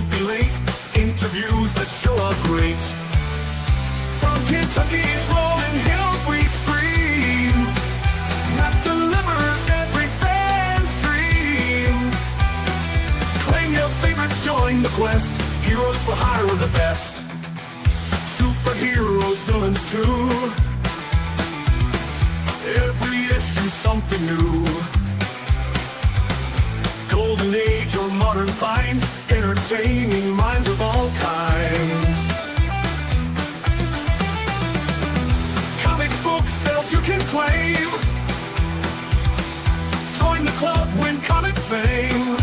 won't be late. Interviews that show are great. From Kentucky's rolling hills we stream. Matt delivers every fan's dream. Claim your favorites, join the quest. Heroes for hire are the best. Superheroes, villains too. Every issue something new. Golden age or modern finds, entertaining minds of all kinds. Comic book sales you can claim. Join the club, win comic fame.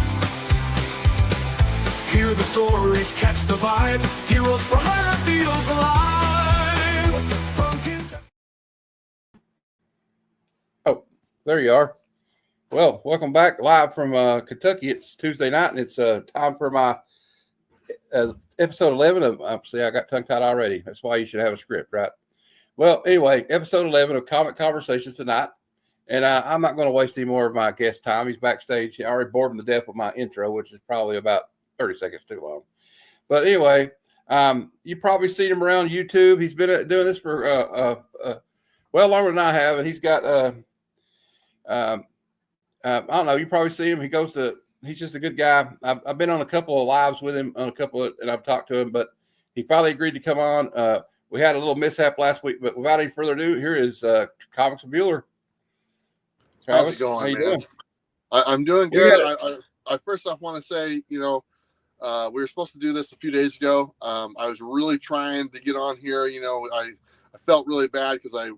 Hear the stories, catch the vibe. Heroes for Hire feels alive. From Kentucky. Oh, there you are. Well, welcome back live from Kentucky. It's Tuesday night, and it's time for my episode 11 of, see, I got tongue-tied already. That's why you should have a script, right? Well, anyway, episode 11 of Comic Conversations tonight, and I'm not going to waste any more of my guest time. He's backstage. I already bored him to death with my intro, which is probably about 30 seconds too long. But anyway, you probably seen him around YouTube. He's been doing this for, well, longer than I have, and he's got... I don't know. You probably see him. He's just a good guy. I've been on a couple of lives with him and I've talked to him, but he finally agreed to come on. We had a little mishap last week, but without any further ado, here is Comics with Bueller. Travis, how's it going, how you man? doing? I'm doing good. I first off want to say, we were supposed to do this a few days ago. I was really trying to get on here. I felt really bad because I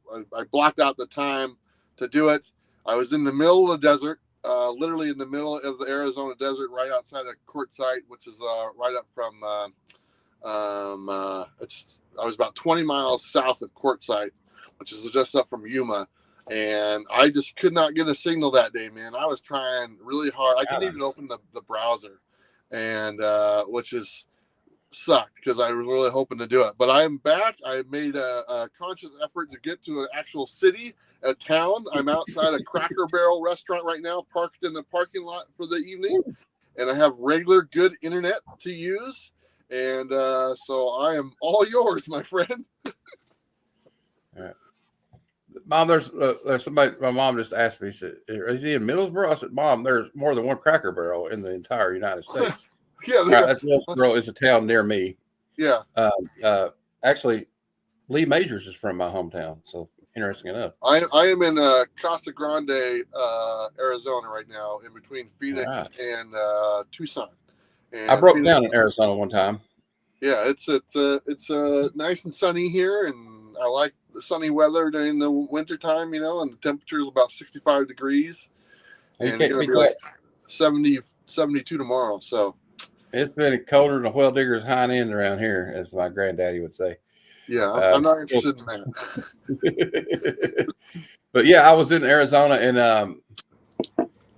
blocked out the time to do it. I was in the middle of the desert, literally in the middle of the Arizona desert, right outside of Quartzsite, which is right up from. I was about 20 miles south of Quartzsite, which is just up from Yuma, and I just could not get a signal that day, man. I was trying really hard. I couldn't even open the browser, and which is sucked because I was really hoping to do it. But I'm back. I made a conscious effort to get to an actual city. A town. I'm outside a Cracker Barrel restaurant right now, parked in the parking lot for the evening, and I have regular good internet to use, and so I am all yours, my friend. All right. Mom, there's somebody. My mom just asked me, said, "Is he in Middlesboro?" I said, "Mom, there's more than one Cracker Barrel in the entire United States." Yeah, right, Middlesboro is a town near me. Yeah. Actually, Lee Majors is from my hometown, so. Interesting enough. I am in Casa Grande, Arizona right now, in between Phoenix and Tucson. And I broke down in Arizona one time. Yeah, it's nice and sunny here, and I like the sunny weather during the winter time, and the temperature is about 65 degrees. And it's going to be like 70, 72 tomorrow. So it's been colder than a well digger's hind end around here, as my granddaddy would say. Yeah, I'm not interested in that. But yeah, I was in Arizona, and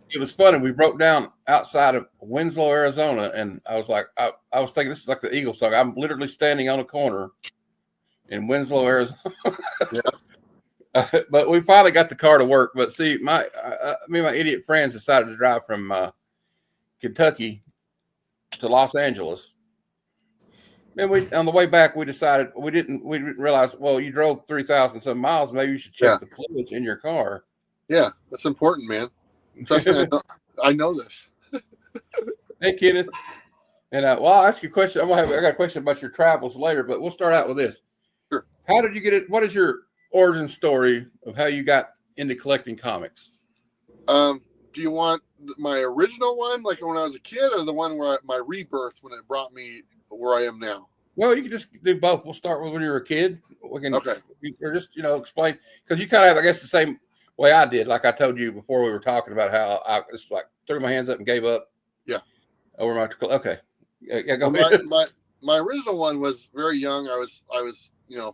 it was funny. We broke down outside of Winslow, Arizona, and I was like, I was thinking this is like the Eagle song. I'm literally standing on a corner in Winslow, Arizona. Yeah. But we finally got the car to work. But see, me and my idiot friends decided to drive from Kentucky to Los Angeles. And on the way back, we decided we didn't realize, well, you drove 3,000 some miles. Maybe you should check the fluids in your car. Yeah, that's important, man. Trust me, I know this. Hey, Kenneth. And well, I'll ask you a question. I got a question about your travels later, but we'll start out with this. Sure. How did you get it? What is your origin story of how you got into collecting comics? Do you want my original one, like when I was a kid, or the one where my rebirth when it brought me where I am now? Well, you can just do both. We'll start with when you were a kid. We can, okay. Or just, explain, because you kind of have, I guess, the same way I did. Like I told you before, we were talking about how I just like threw my hands up and gave up. Yeah. Over my, okay. Yeah, go well, ahead. My original one was very young. I was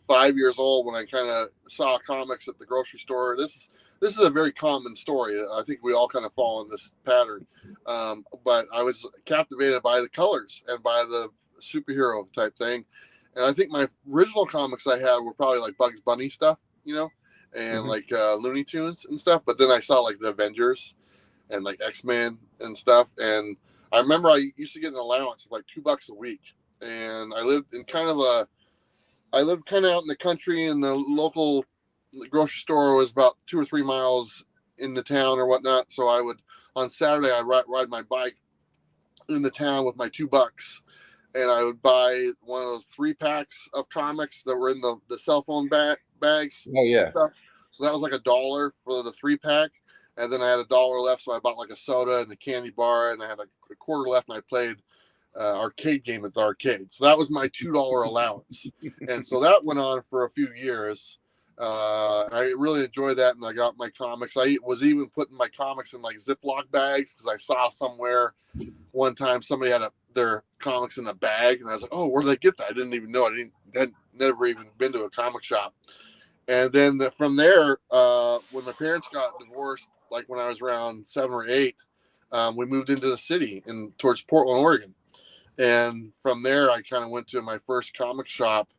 5 years old when I kind of saw comics at the grocery store. This is a very common story. I think we all kind of fall in this pattern. But I was captivated by the colors and by the superhero type thing. And I think my original comics I had were probably like Bugs Bunny stuff, and like Looney Tunes and stuff. But then I saw like the Avengers and like X-Men and stuff. And I remember I used to get an allowance of like $2 a week, and I lived kind of out in the country, and the local grocery store was about 2 or 3 miles in the town or whatnot. So I would, on Saturday, I ride my bike in the town with my $2, and I would buy one of those 3-packs of comics that were in the cell phone bags. Oh yeah. Stuff. So that was like $1 for the 3-pack. And then I had $1 left, so I bought like a soda and a candy bar, and I had like a quarter left, and I played arcade game at the arcade. So that was my $2 allowance. And so that went on for a few years. I really enjoyed that, and I got my comics. I was even putting my comics in like Ziploc bags, because I saw somewhere one time somebody had their comics in a bag, and I was like, oh, where did they get that? I didn't even know. Had never even been to a comic shop. And then from there, when my parents got divorced, like when I was around 7 or 8, we moved into the city towards Portland, Oregon. And from there, I kind of went to my first comic shop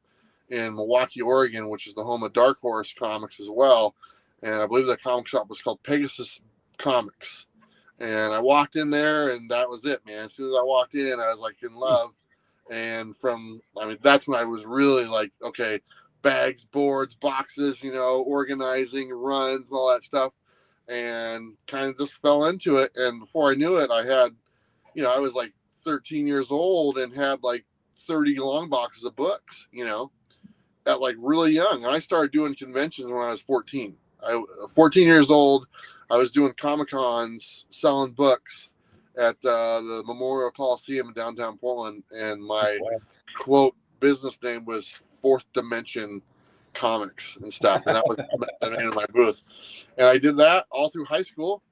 in Milwaukee, Oregon, which is the home of Dark Horse Comics as well. And I believe that comic shop was called Pegasus Comics. And I walked in there, and that was it, man. As soon as I walked in, I was like in love. And that's when I was really like, okay, bags, boards, boxes, organizing, runs, and all that stuff. And kind of just fell into it. And before I knew it, I had, I was like 13 years old and had like 30 long boxes of books, at like really young. And I started doing conventions when I was 14. 14 years old, I was doing Comic-Cons, selling books at the Memorial Coliseum in downtown Portland. And my quote business name was Fourth Dimension Comics and stuff. And that was the name of my booth. And I did that all through high school.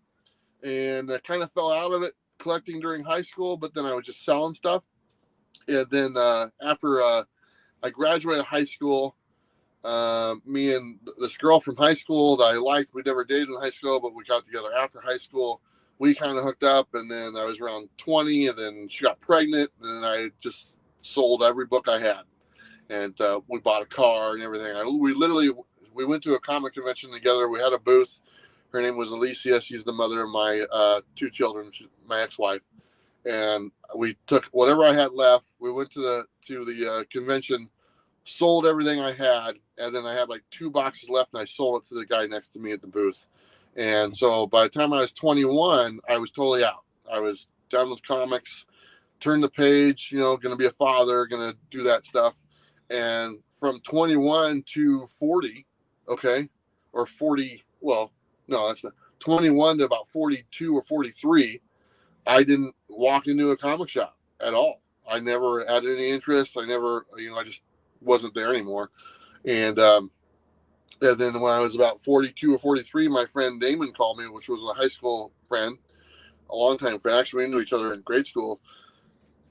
And I kind of fell out of it collecting during high school, but then I was just selling stuff. And then after I graduated high school, me and this girl from high school that I liked, we never dated in high school, but we got together after high school. We kind of hooked up, and then I was around 20, and then she got pregnant, and then I just sold every book I had. And we bought a car and everything. We went to a comic convention together. We had a booth. Her name was Alicia. She's the mother of my 2 children. She's my ex-wife. And we took whatever I had left. We went to the convention, sold everything I had, and then I had like 2 boxes left, and I sold it to the guy next to me at the booth. And so by the time I was 21, I was totally out. I was done with comics, turned the page, going to be a father, going to do that stuff. And from 21 to 40, okay, or 40, well, no, that's not 21 to about 42 or 43. I didn't walk into a comic shop at all. I never had any interest. I never, I just wasn't there anymore. And then when I was about 42 or 43, my friend Damon called me, which was a high school friend, a longtime friend. Actually, we knew each other in grade school.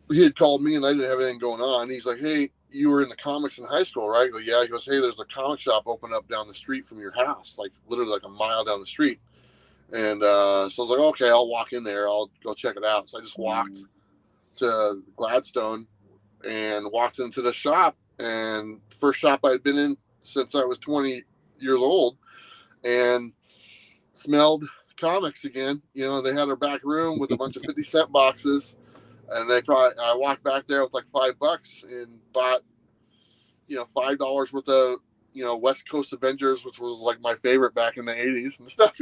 He had called me, and I didn't have anything going on. He's like, hey, you were in the comics in high school, right? I go, yeah. He goes, hey, there's a comic shop open up down the street from your house, like literally like a mile down the street. And so I was like, okay, I'll walk in there. I'll go check it out. So I just walked to Gladstone and walked into the shop. And the first shop I'd been in since I was 20 years old, and smelled comics again. They had our back room with a bunch of 50-cent boxes. And I walked back there with like $5 and bought, $5 worth of, West Coast Avengers, which was like my favorite back in the 80s and stuff,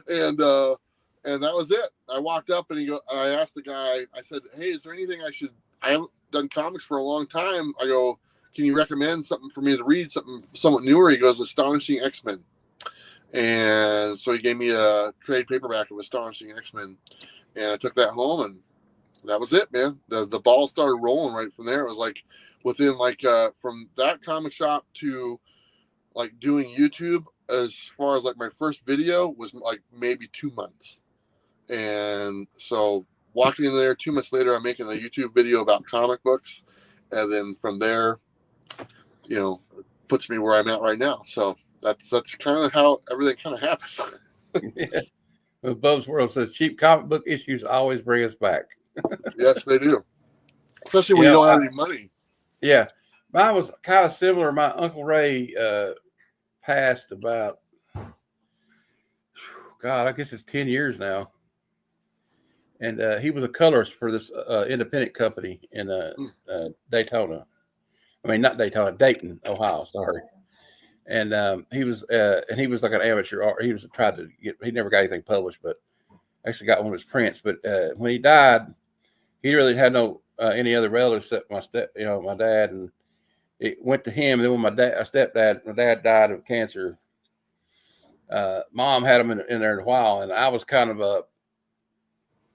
and that was it. I walked up and I asked the guy, I said, hey, is there anything I haven't done comics for a long time. I go, can you recommend something for me to read, something somewhat newer? He goes, Astonishing X-Men. And so he gave me a trade paperback of Astonishing X-Men, and I took that home, and that was it, man. The ball started rolling right from there. It was like within from that comic shop to like doing YouTube, as far as like my first video was like maybe 2 months. And so walking in there 2 months later, I'm making a YouTube video about comic books. And then from there, puts me where I'm at right now. So that's kind of how everything kind of happened. Yeah. Well, Bub's World says cheap comic book issues always bring us back. Yes, they do. Especially when you don't have any money. Yeah. Mine was kind of similar. My Uncle Ray passed about, God, I guess it's 10 years now. and he was a colorist for this independent company in Daytona. I mean, not Daytona, Dayton, Ohio. Sorry. And he was like an amateur art. He was tried to get. He never got anything published, but actually got one of his prints. But when he died, he really had no any other relatives except my dad, and it went to him. And then when my dad died of cancer. Mom had him in there a while, and I was kind of oh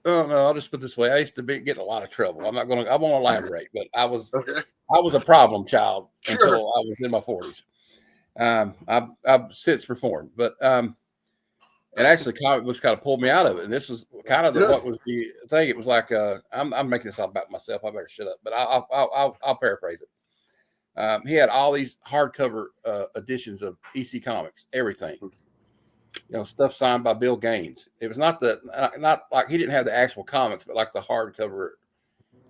no, I'll just put it this way. I used to get in a lot of trouble. I won't elaborate, but I was a problem child until I was in my 40s. I've since reformed, but and actually comic books kind of pulled me out of it. And this was kind of what was the thing. It was like I'm making this all about myself. I better shut up, but I'll paraphrase it. He had all these hardcover editions of EC Comics, everything. Stuff signed by Bill Gaines. It was not like he didn't have the actual comics, but like the hardcover,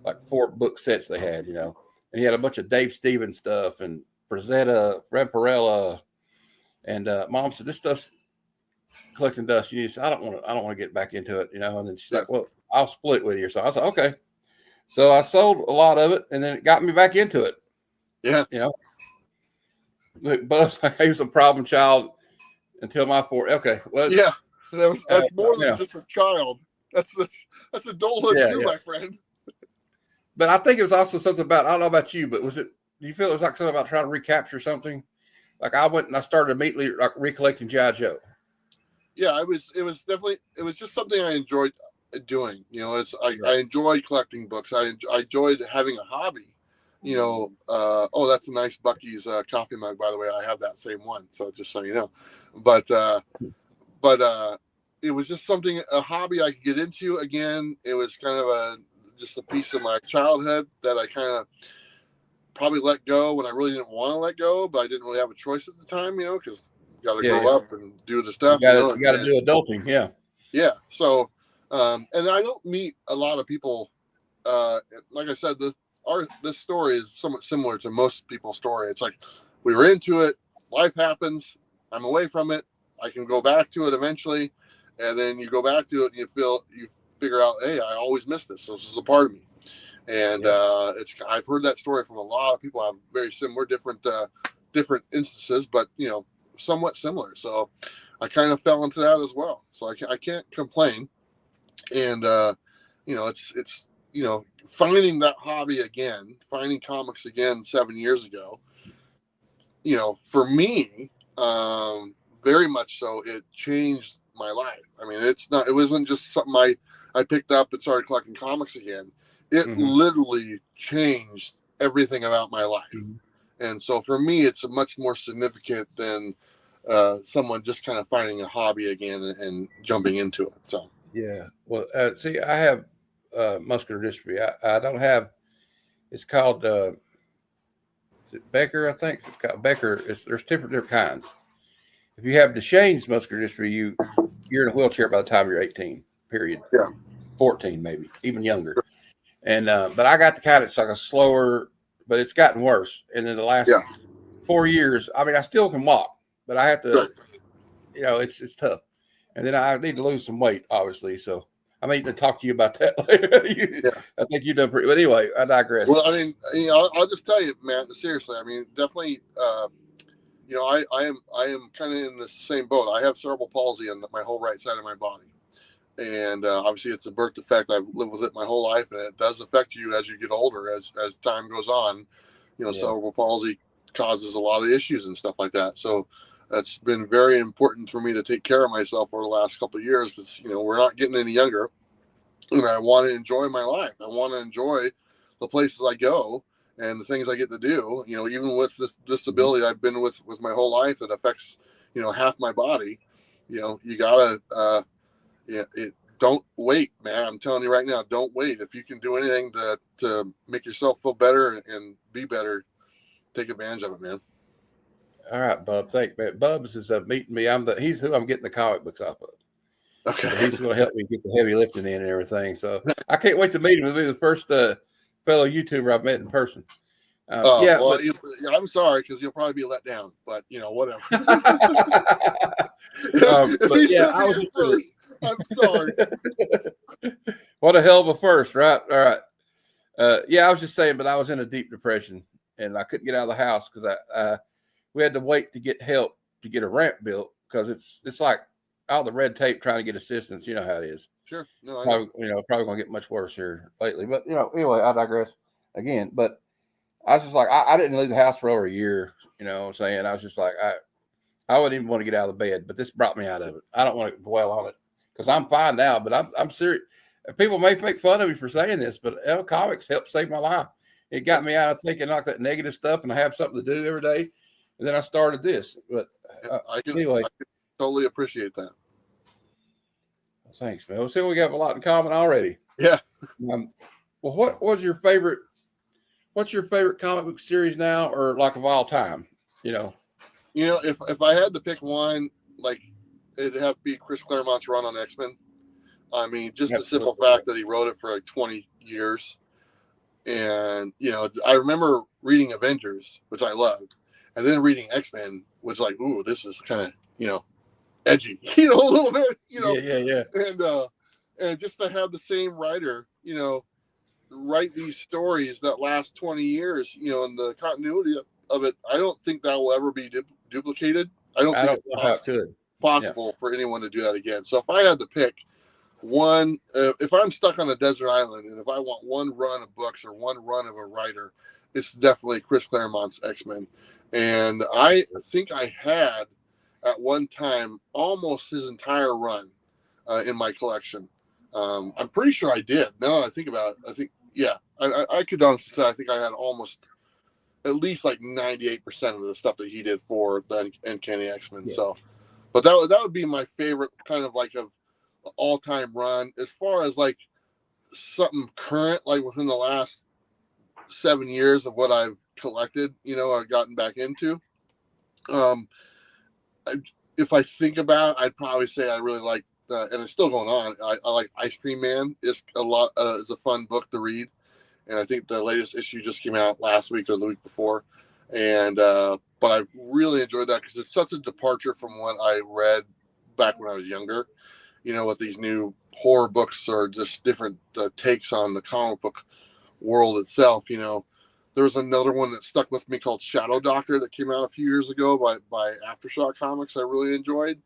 like 4 book sets they had, and he had a bunch of Dave Stevens stuff and Frazetta, Ramparella, and Mom said, "This stuff's collecting dust. I don't want to get back into it, And then she's like, "Well, I'll split with you." So I said, "Okay." So I sold a lot of it, and then it got me back into it. Yeah, Look, Bub's like he was a problem child. Until my 40. Okay. Well, yeah. That's more than just a child. That's adulthood too, my friend. But I think it was also something about, I don't know about you, but do you feel it was like something about trying to recapture something? Like I went and I started immediately like recollecting G.I. Joe. Yeah, it was just something I enjoyed doing. I enjoyed collecting books. I enjoyed having a hobby. That's a nice Bucky's coffee mug, by the way. I have that same one, so just so you know. But it was just a hobby I could get into. Again, it was kind of just a piece of my childhood that I kind of probably let go when I really didn't want to let go, but I didn't really have a choice at the time, because you got to grow up and do the stuff. You got to do adulting, yeah. Yeah. So, and I don't meet a lot of people. Like I said, this story is somewhat similar to most people's story. It's like we were into it, life happens, I'm away from it, I can go back to it eventually, and then you go back to it and you figure out, hey, I always missed this, so this is a part of me. And I've heard that story from a lot of people. I have very similar, different instances, but somewhat similar. So I kind of fell into that as well. So I can't complain. And it's finding that hobby again, finding comics again 7 years ago, for me, very much so, it changed my life. I mean, it wasn't just something I picked up and started collecting comics again. It literally changed everything about my life. And so for me, it's much more significant than someone just kind of finding a hobby again and jumping into it. So, yeah. Well, see, I have muscular dystrophy. I don't have, it's called, is it Becker? I think it's called Becker. There's different kinds. If you have Duchenne's muscular dystrophy, you're in a wheelchair by the time you're 18, period. Yeah. 14, maybe, even younger. And, but I got the kind that's like a slower, but it's gotten worse. And in the last 4 years, I mean, I still can walk, but I have to, it's tough. And then I need to lose some weight, obviously. So I may need to talk to you about that later. I think you've done pretty, but anyway, I digress. Well, I mean, I'll just tell you, Matt, seriously, I mean, definitely, I am kind of in the same boat. I have cerebral palsy on my whole right side of my body. And obviously it's a birth defect. I've lived with it my whole life, and it does affect you as you get older, as time goes on. Cerebral palsy causes a lot of issues and stuff like that. So that's been very important for me to take care of myself over the last couple of years, because, we're not getting any younger, and I want to enjoy my life. I want to enjoy the places I go and the things I get to do, even with this disability I've been with my whole life that affects, half my body. You gotta, don't wait, man. I'm telling you right now, don't wait. If you can do anything to make yourself feel better and be better, take advantage of it, man. All right, Bub. Thank you, man. Bubs is meeting me. He's who I'm getting the comic books off of. Okay. So he's going to help me get the heavy lifting in and everything. So I can't wait to meet him. He'll be the first fellow YouTuber I've met in person. I'm sorry, because you'll probably be let down, but whatever. I was just first. I'm sorry. What a hell of a first, right? All right. Yeah, I was just saying, but I was in a deep depression and I couldn't get out of the house because we had to wait to get help to get a ramp built because it's like all the red tape trying to get assistance. You know how it is. Sure. No, I know. Probably gonna get much worse here lately. But anyway, I digress again. But I was just like, I didn't leave the house for over a year. You know what I'm saying? I was just like, I wouldn't even want to get out of the bed, but this brought me out of it. I don't want to dwell on it because I'm fine now, but I'm serious. People may make fun of me for saying this, but comics helped save my life. It got me out of thinking like that negative stuff and I have something to do every day. And then I started this. But anyway. I can totally appreciate that. Thanks, man. Well, see, we got a lot in common already. Yeah. Well, what was your favorite? What's your favorite comic book series now, or like of all time? If I had to pick one, like it'd have to be Chris Claremont's run on X-Men. I mean, just the simple fact that he wrote it for like 20 years. And, I remember reading Avengers, which I loved, and then reading X-Men, which like, ooh, this is kind of, edgy, a little bit, Yeah. And just to have the same writer, write these stories that last 20 years, and the continuity of it, I don't think that will ever be duplicated. I don't think it's possible for anyone to do that again. So if I had to pick one, if I'm stuck on a desert island and if I want one run of books or one run of a writer, it's definitely Chris Claremont's X-Men. And I think I had at one time almost his entire run in my collection. I'm pretty sure I did. Now that I think about it, I think, yeah, I could honestly say I think I had almost at least like 98% of the stuff that he did for the Uncanny X-Men. Yeah. So, but that would be my favorite kind of like of all-time run. As far as like something current, like within the last 7 years of what I've collected, I've gotten back into. If I think about it, I'd probably say I really like, and it's still going on. I like Ice Cream Man. It's it's a fun book to read, and I think the latest issue just came out last week or the week before. And but I really enjoyed that because it's such a departure from what I read back when I was younger. With these new horror books or just different takes on the comic book world itself. There was another one that stuck with me called Shadow Doctor that came out a few years ago by Aftershock Comics. I really enjoyed,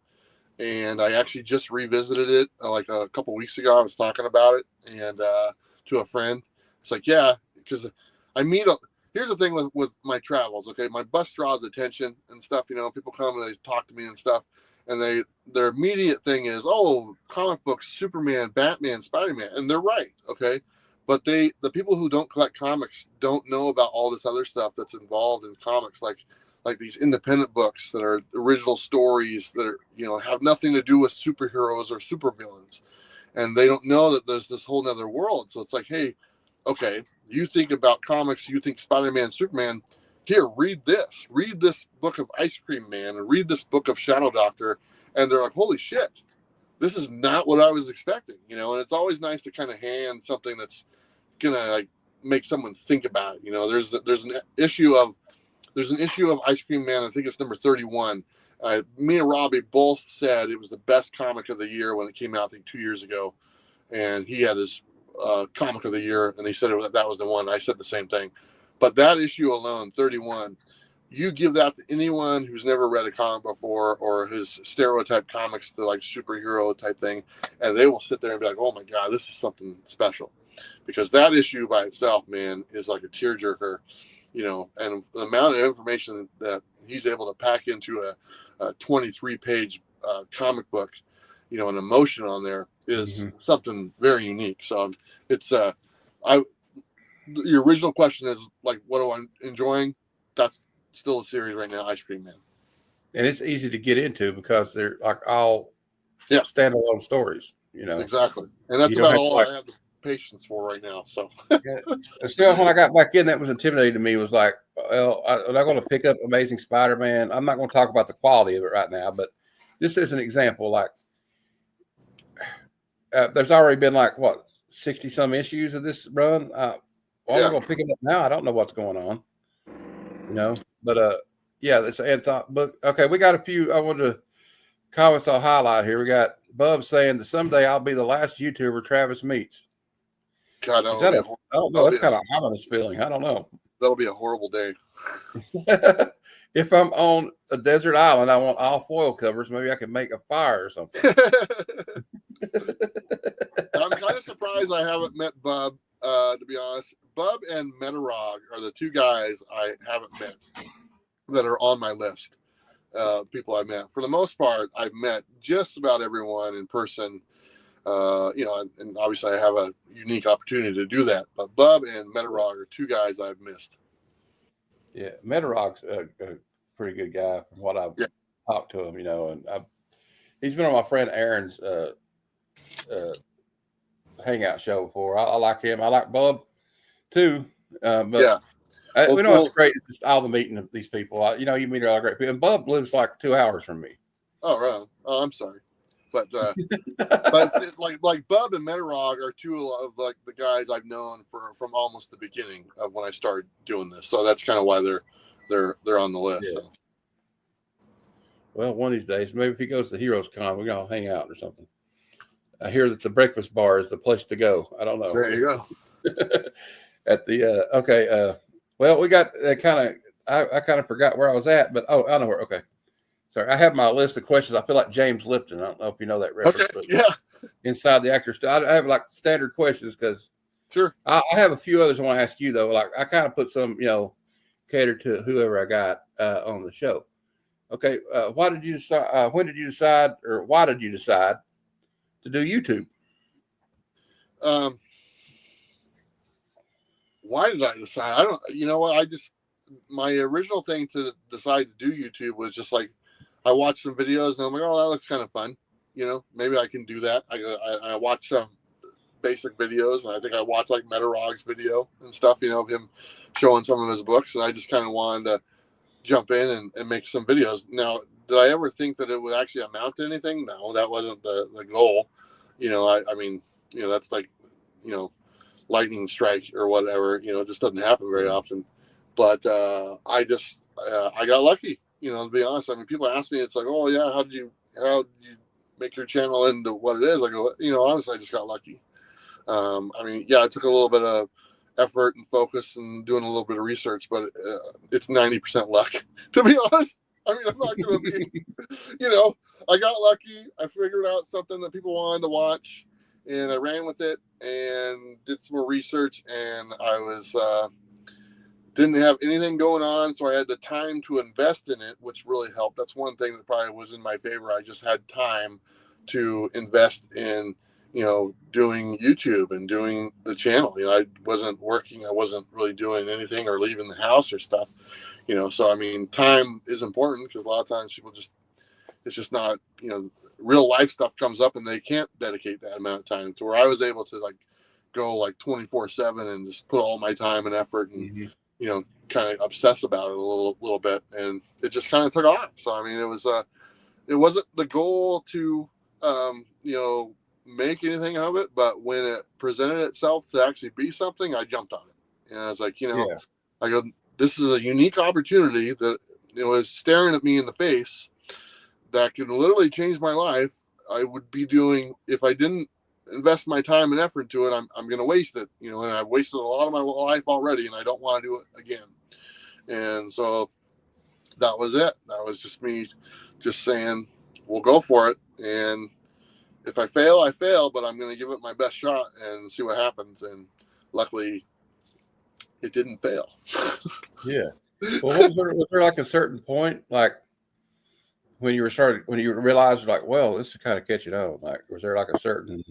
and I actually just revisited it like a couple weeks ago. I was talking about it and to a friend. It's like, yeah, because here's the thing with my travels. Okay, my bus draws attention and stuff. People come and they talk to me and stuff, and their immediate thing is, oh, comic books, Superman, Batman, Spider-Man, and they're right. Okay. But the people who don't collect comics don't know about all this other stuff that's involved in comics, like these independent books that are original stories that are, have nothing to do with superheroes or supervillains. And they don't know that there's this whole nother world. So it's like, hey, okay, you think about comics, you think Spider-Man, Superman, here, read this book of Ice Cream Man and read this book of Shadow Doctor. And they're like, holy shit, this is not what I was expecting, and it's always nice to kind of hand something that's gonna like make someone think about it. There's an issue of Ice Cream Man. I think it's number 31. Me and Robbie both said it was the best comic of the year when it came out, I think 2 years ago, and he had his comic of the year, and he said that was the one. I said the same thing, but that issue alone, 31, you give that to anyone who's never read a comic before or his stereotype comics, the like superhero type thing, and they will sit there and be like, oh my god, this is something special. Because that issue by itself, man, is like a tearjerker, and the amount of information that he's able to pack into a 23-page comic book, an emotion on there is something very unique. So it's your original question is like, what am I enjoying? That's still a series right now, Ice Cream Man. And it's easy to get into because they're like all standalone stories, Exactly. And that's about all I have the patience for right now. So still, when I got back in, that was intimidating to me. It was like, well, I'm not going to pick up Amazing Spider-Man. I'm not going to talk about the quality of it right now, but just as an example, like there's already been like 60 some issues of this run. I'm going to pick it up now. I don't know what's going on, but this anthology book. Okay, we got a few. I wanted to comments I'll highlight here. We got Bub saying that someday I'll be the last YouTuber Travis meets. God, Is that a? I don't know. that'll That's be kind of ominous feeling. I don't know. that'll be a horrible day. If I'm on a desert island, I want all foil covers. Maybe I can make a fire or something. I'm kind of surprised I haven't met Bub. To be honest, Bub and Metarog are the two guys I haven't met that are on my list. People I met. For the most part, I've met just about everyone in person. And obviously I have a unique opportunity to do that. But Bub and Metarog are two guys I've missed. Yeah, Metarog's a pretty good guy from what I've talked to him, and he's been on my friend Aaron's hangout show before. I like him. I like Bub too. But we know what's great is just all the meeting of these people. You meet a lot of great people. And Bub lives like 2 hours from me. Oh, right. Oh, I'm sorry. But it's like Bub and Metarog are two of like the guys I've known from almost the beginning of when I started doing this. So that's kind of why they're on the list. Yeah. So. Well, one of these days, maybe if he goes to Heroes Con, we can all hang out or something. I hear that the breakfast bar is the place to go. I don't know. There you go. At the well, we got I kind of forgot where I was at, but I know where. Okay. Sorry, I have my list of questions. I feel like James Lipton. I don't know if you know that reference. Okay, yeah. Inside the actor's, I have like standard questions because sure. I have a few others I want to ask you though. Like I kind of put some, cater to whoever I got on the show. Okay, why did you decide? When did you decide, or why did you decide to do YouTube? Why did I decide? I don't. You know what? My original thing to decide to do YouTube was just like. I watched some videos and I'm like, oh, that looks kind of fun. Maybe I can do that. I watched some basic videos and I think I watched like Metarog's video and stuff, of him showing some of his books. And I just kind of wanted to jump in and make some videos. Now, did I ever think that it would actually amount to anything? No, that wasn't the goal. I mean, that's like, lightning strike or whatever, it just doesn't happen very often. But I got lucky. To be honest, I mean, people ask me, it's like, oh yeah, how did you make your channel into what it is? I go, honestly, I just got lucky. I mean, yeah, it took a little bit of effort and focus and doing a little bit of research, but it's 90% luck, to be honest. I mean, I'm not going to be, I got lucky. I figured out something that people wanted to watch and I ran with it and did some more research and I was, didn't have anything going on, so I had the time to invest in it, which really helped. That's one thing that probably was in my favor. I just had time to invest in, doing YouTube and doing the channel. I wasn't working. I wasn't really doing anything or leaving the house or stuff, So, I mean, time is important because a lot of times people it's just not, real life stuff comes up and they can't dedicate that amount of time to where I was able to like go like 24/7 and just put all my time and effort and, kind of obsess about it a little bit, and it just kind of took off. So I mean, it wasn't the goal to make anything of it, but when it presented itself to actually be something, I jumped on it, and I was like, I go, this is a unique opportunity that was staring at me in the face that can literally change my life. I would be doing if I didn't invest my time and effort into it, I'm going to waste it, and I've wasted a lot of my life already and I don't want to do it again. And so that was it. That was just me just saying, we'll go for it. And if I fail, I fail, but I'm going to give it my best shot and see what happens. And luckily it didn't fail. Yeah. Well, was there like a certain point, like when you realized like, well, this is kind of catching on, like, was there like a certain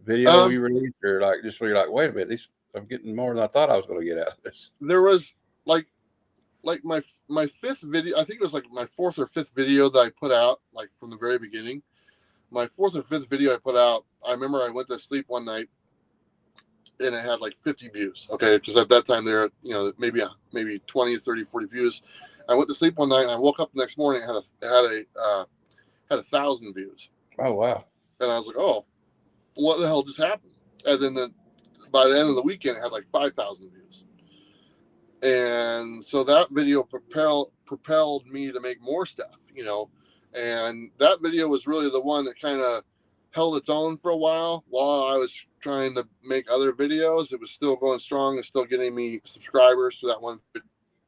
video you released, or like just where you're like, wait a minute, I'm getting more than I thought I was going to get out of this? There was like my fifth video. I think it was like my fourth or fifth video that I put out, like from the very beginning. My fourth or fifth video I put out, I remember I went to sleep one night and it had like 50 views. Okay, because at that time there, maybe 20, 30, 40 views. I went to sleep one night and I woke up the next morning. It had 1,000 views. Oh wow! And I was like, oh. What the hell just happened? And then by the end of the weekend, it had like 5,000 views. And so that video propelled me to make more stuff, and that video was really the one that kind of held its own for a while I was trying to make other videos. It was still going strong and still getting me subscribers to that one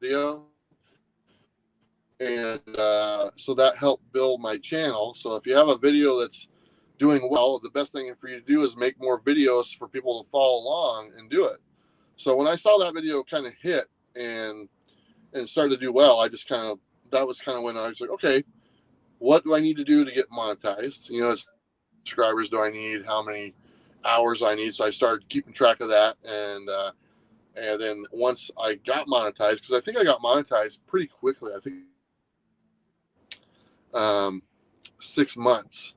video. And so that helped build my channel. So if you have a video that's doing well, the best thing for you to do is make more videos for people to follow along and do it. So when I saw that video kind of hit and started to do well, I just kind of, that was kind of when I was like, okay, what do I need to do to get monetized? You know, subscribers do I need? How many hours I need? So I started keeping track of that. And then once I got monetized, because I think I got monetized pretty quickly, I think 6 months,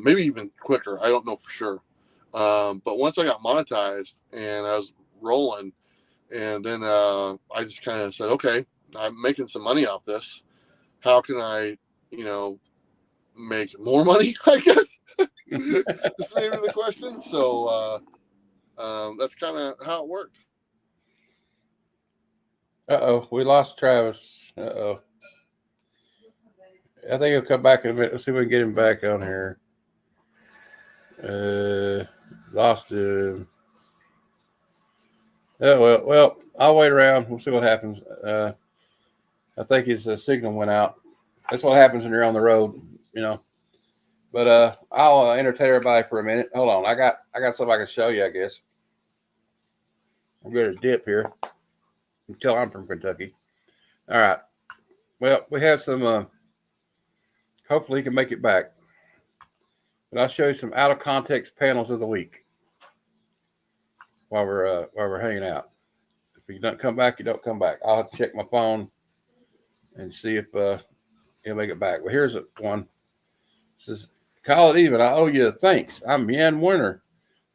maybe even quicker. I don't know for sure. But once I got monetized and I was rolling, and then I just kind of said, okay, I'm making some money off this. How can I, you know, make more money, I guess? That's maybe the question. So that's kind of how it worked. Uh-oh, we lost Travis. Uh-oh. I think he'll come back in a minute. Let's see if we can get him back on here. Lost him. Oh, well, I'll wait around. We'll see what happens. I think his signal went out. That's what happens when you're on the road, you know. But I'll entertain everybody for a minute. Hold on. I got something I can show you, I guess. I'm going to dip here. You can tell I'm from Kentucky. All right. Well, we have some, hopefully he can make it back. But I'll show you some out of context panels of the week while we're hanging out. If you don't come back, you don't come back. I'll have to check my phone and see if he'll make it back. Well, here's one. It says, call it even. I owe you thanks. I'm Yan Winter,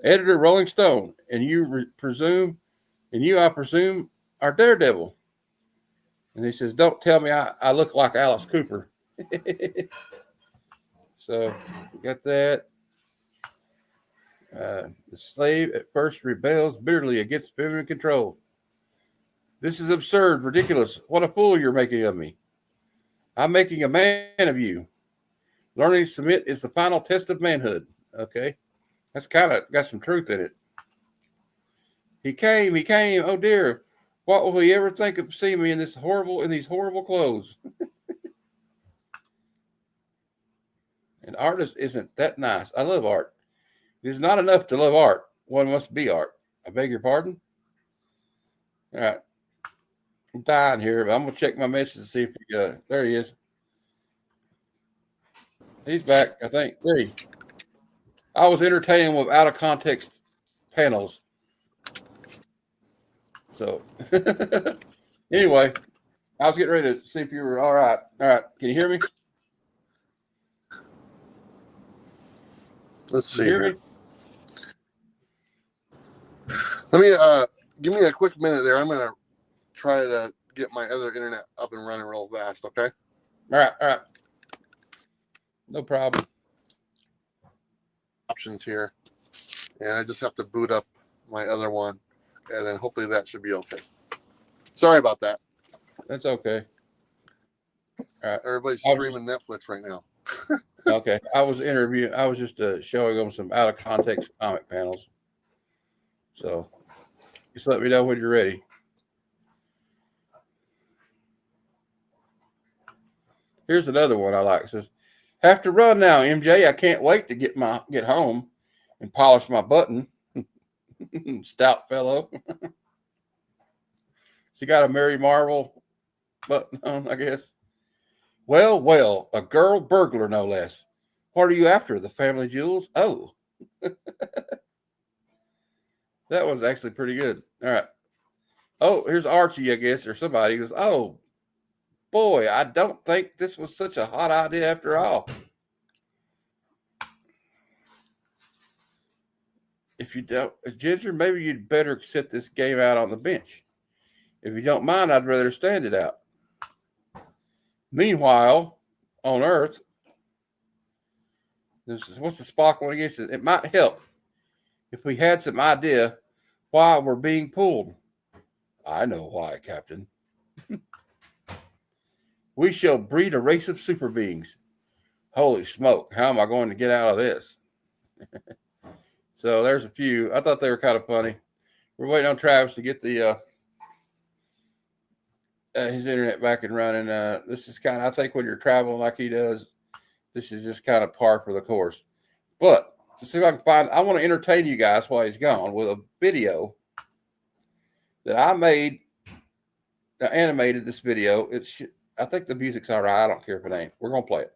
editor, Rolling Stone, and I presume, are Daredevil. And he says, don't tell me I look like Alice Cooper. So we got that. The slave at first rebels bitterly against feminine control. This is absurd, ridiculous. What a fool you're making of me. I'm making a man of you. Learning to submit is the final test of manhood. Okay. That's kind of got some truth in it. He came. Oh dear. What will he ever think of seeing me in these horrible clothes? An artist isn't that nice. I love art. It is not enough to love art. One must be art. I beg your pardon? All right. I'm dying here, but I'm going to check my message to see if there he is. He's back, I think. There he. I was entertaining with out of context panels. So, anyway, I was getting ready to see if you were all right. All right. Can you hear me? Let's see here. Let me give me a quick minute there. I'm gonna try to get my other internet up and running real fast. Okay. All right. No problem. Options here, and I just have to boot up my other one, and then hopefully that should be okay. Sorry about that. That's okay. All right. Everybody's streaming Netflix right now. Okay. I was just showing them some out of context comic panels. So just let me know when you're ready. Here's another one I like. It says, have to run now, MJ. I can't wait to get home and polish my button. Stout fellow. She got a Mary Marvel button on, I guess. Well, a girl burglar, no less. What are you after? The family jewels? Oh. That was actually pretty good. All right. Oh, here's Archie, I guess, or somebody. He goes, oh, boy, I don't think this was such a hot idea after all. If you don't, Ginger, maybe you'd better sit this game out on the bench. If you don't mind, I'd rather stand it out. Meanwhile, on Earth, what's the Spock one against it? It might help if we had some idea why we're being pulled. I know why, Captain. We shall breed a race of super beings. Holy smoke, how am I going to get out of this? So there's a few. I thought they were kind of funny. We're waiting on Travis to get the his internet back and running. This is kind of, I think, when you're traveling like he does, this is just kind of par for the course. But let's see if I can find. I want to entertain you guys while he's gone with a video that I made. I animated this video. I think the music's all right. I don't care if it ain't. We're gonna play it.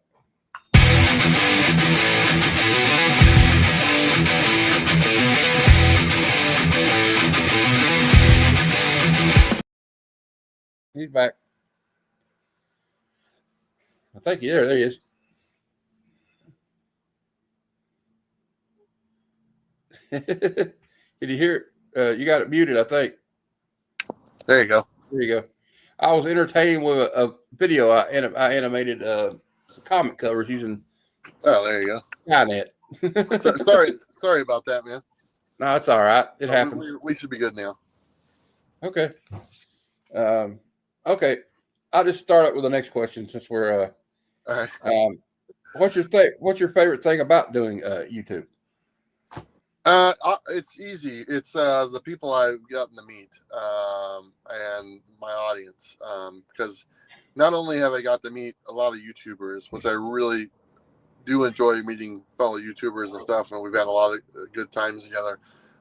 He's back. I think there he is. Did you hear it? You got it muted, I think. There you go. There you go. I was entertaining with a video. I animated some comic covers using. Oh, there you go. Skynet. Sorry about that, man. No, it's all right. It happens. We should be good now. Okay. Okay. I'll just start up with the next question since we're. All right. What's your favorite thing about doing YouTube? It's easy. It's the people I've gotten to meet and my audience. Because not only have I got to meet a lot of YouTubers, which I really do enjoy meeting fellow YouTubers and stuff, and we've had a lot of good times together.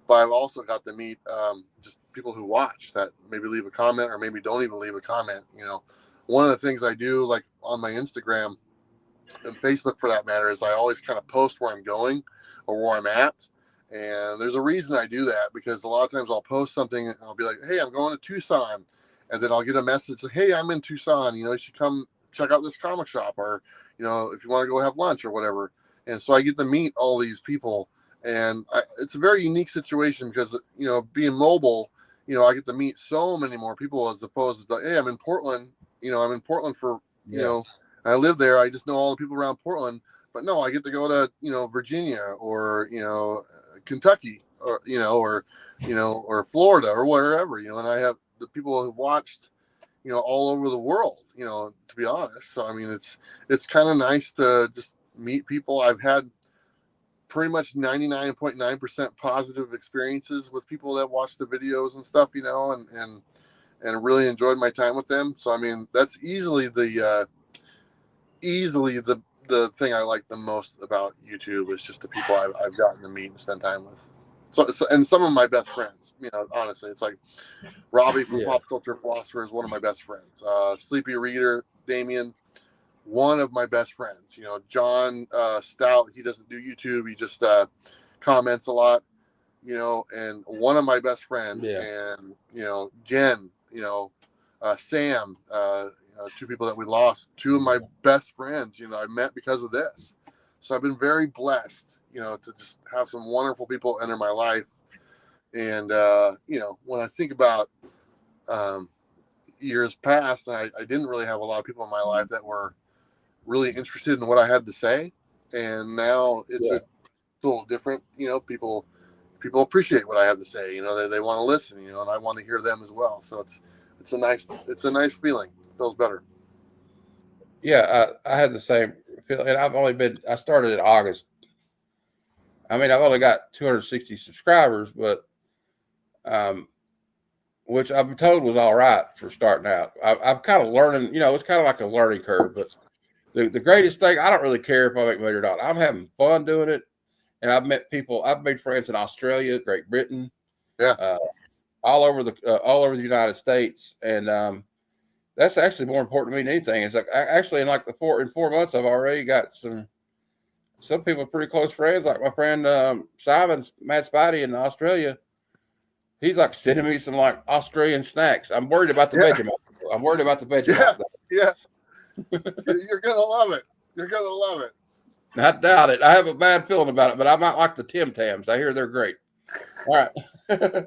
But I've also got to meet just people who watch that maybe leave a comment or maybe don't even leave a comment. You know, one of the things I do, like on my Instagram and Facebook for that matter, is I always kind of post where I'm going or where I'm at. And there's a reason I do that, because a lot of times I'll post something and I'll be like, hey, I'm going to Tucson. And then I'll get a message like, hey, I'm in Tucson. You know, you should come check out this comic shop, or, you know, if you want to go have lunch or whatever. And so I get to meet all these people. And it's a very unique situation because, you know, being mobile, you know, I get to meet so many more people as opposed to, hey, I'm in Portland. You know, I'm in Portland for, you know, I live there. I just know all the people around Portland. But no, I get to go to, you know, Virginia or, you know, Kentucky or, you know, or Florida or wherever, you know, and I have the people who've watched, you know, all over the world, you know, to be honest. So, I mean, it's kind of nice to just meet people. I've had pretty much 99.9% positive experiences with people that watch the videos and stuff, you know, and really enjoyed my time with them. So, I mean, that's easily the thing I like the most about YouTube is just the people I've gotten to meet and spend time with. So and some of my best friends, you know, honestly, it's like Robbie from Pop Culture Philosopher is one of my best friends. Sleepy Reader, Damien, one of my best friends. You know, John Stout, he doesn't do YouTube. He just comments a lot, you know, and one of my best friends. And, you know, Jen, you know, Sam, two people that we lost, two of my best friends, you know, I met because of this. So I've been very blessed, you know, to just have some wonderful people enter my life. And, you know, when I think about years past, I didn't really have a lot of people in my life that were really interested in what I had to say. And now it's a little different, you know, people appreciate what I have to say, you know, they want to listen, you know, and I want to hear them as well. So it's a nice feeling. Feels better. Yeah, I had the same feel, and I started in August. I mean, I've only got 260 subscribers, but which I've been told was all right for starting out. I'm kind of learning, you know, it's kind of like a learning curve, but the greatest thing, I don't really care if I make money or not. I'm having fun doing it. And I've made friends in Australia, Great Britain, all over the United States. And, that's actually more important to me than anything. It's like actually in 4 months, I've already got some people pretty close friends, like my friend Simon's Matt Spidey in Australia. He's like sending me some like Australian snacks. I'm worried about the Vegemite. I'm worried about the Vegemite. Yeah. You're gonna love it. You're gonna love it. I doubt it. I have a bad feeling about it, but I might like the Tim Tams. I hear they're great. All right.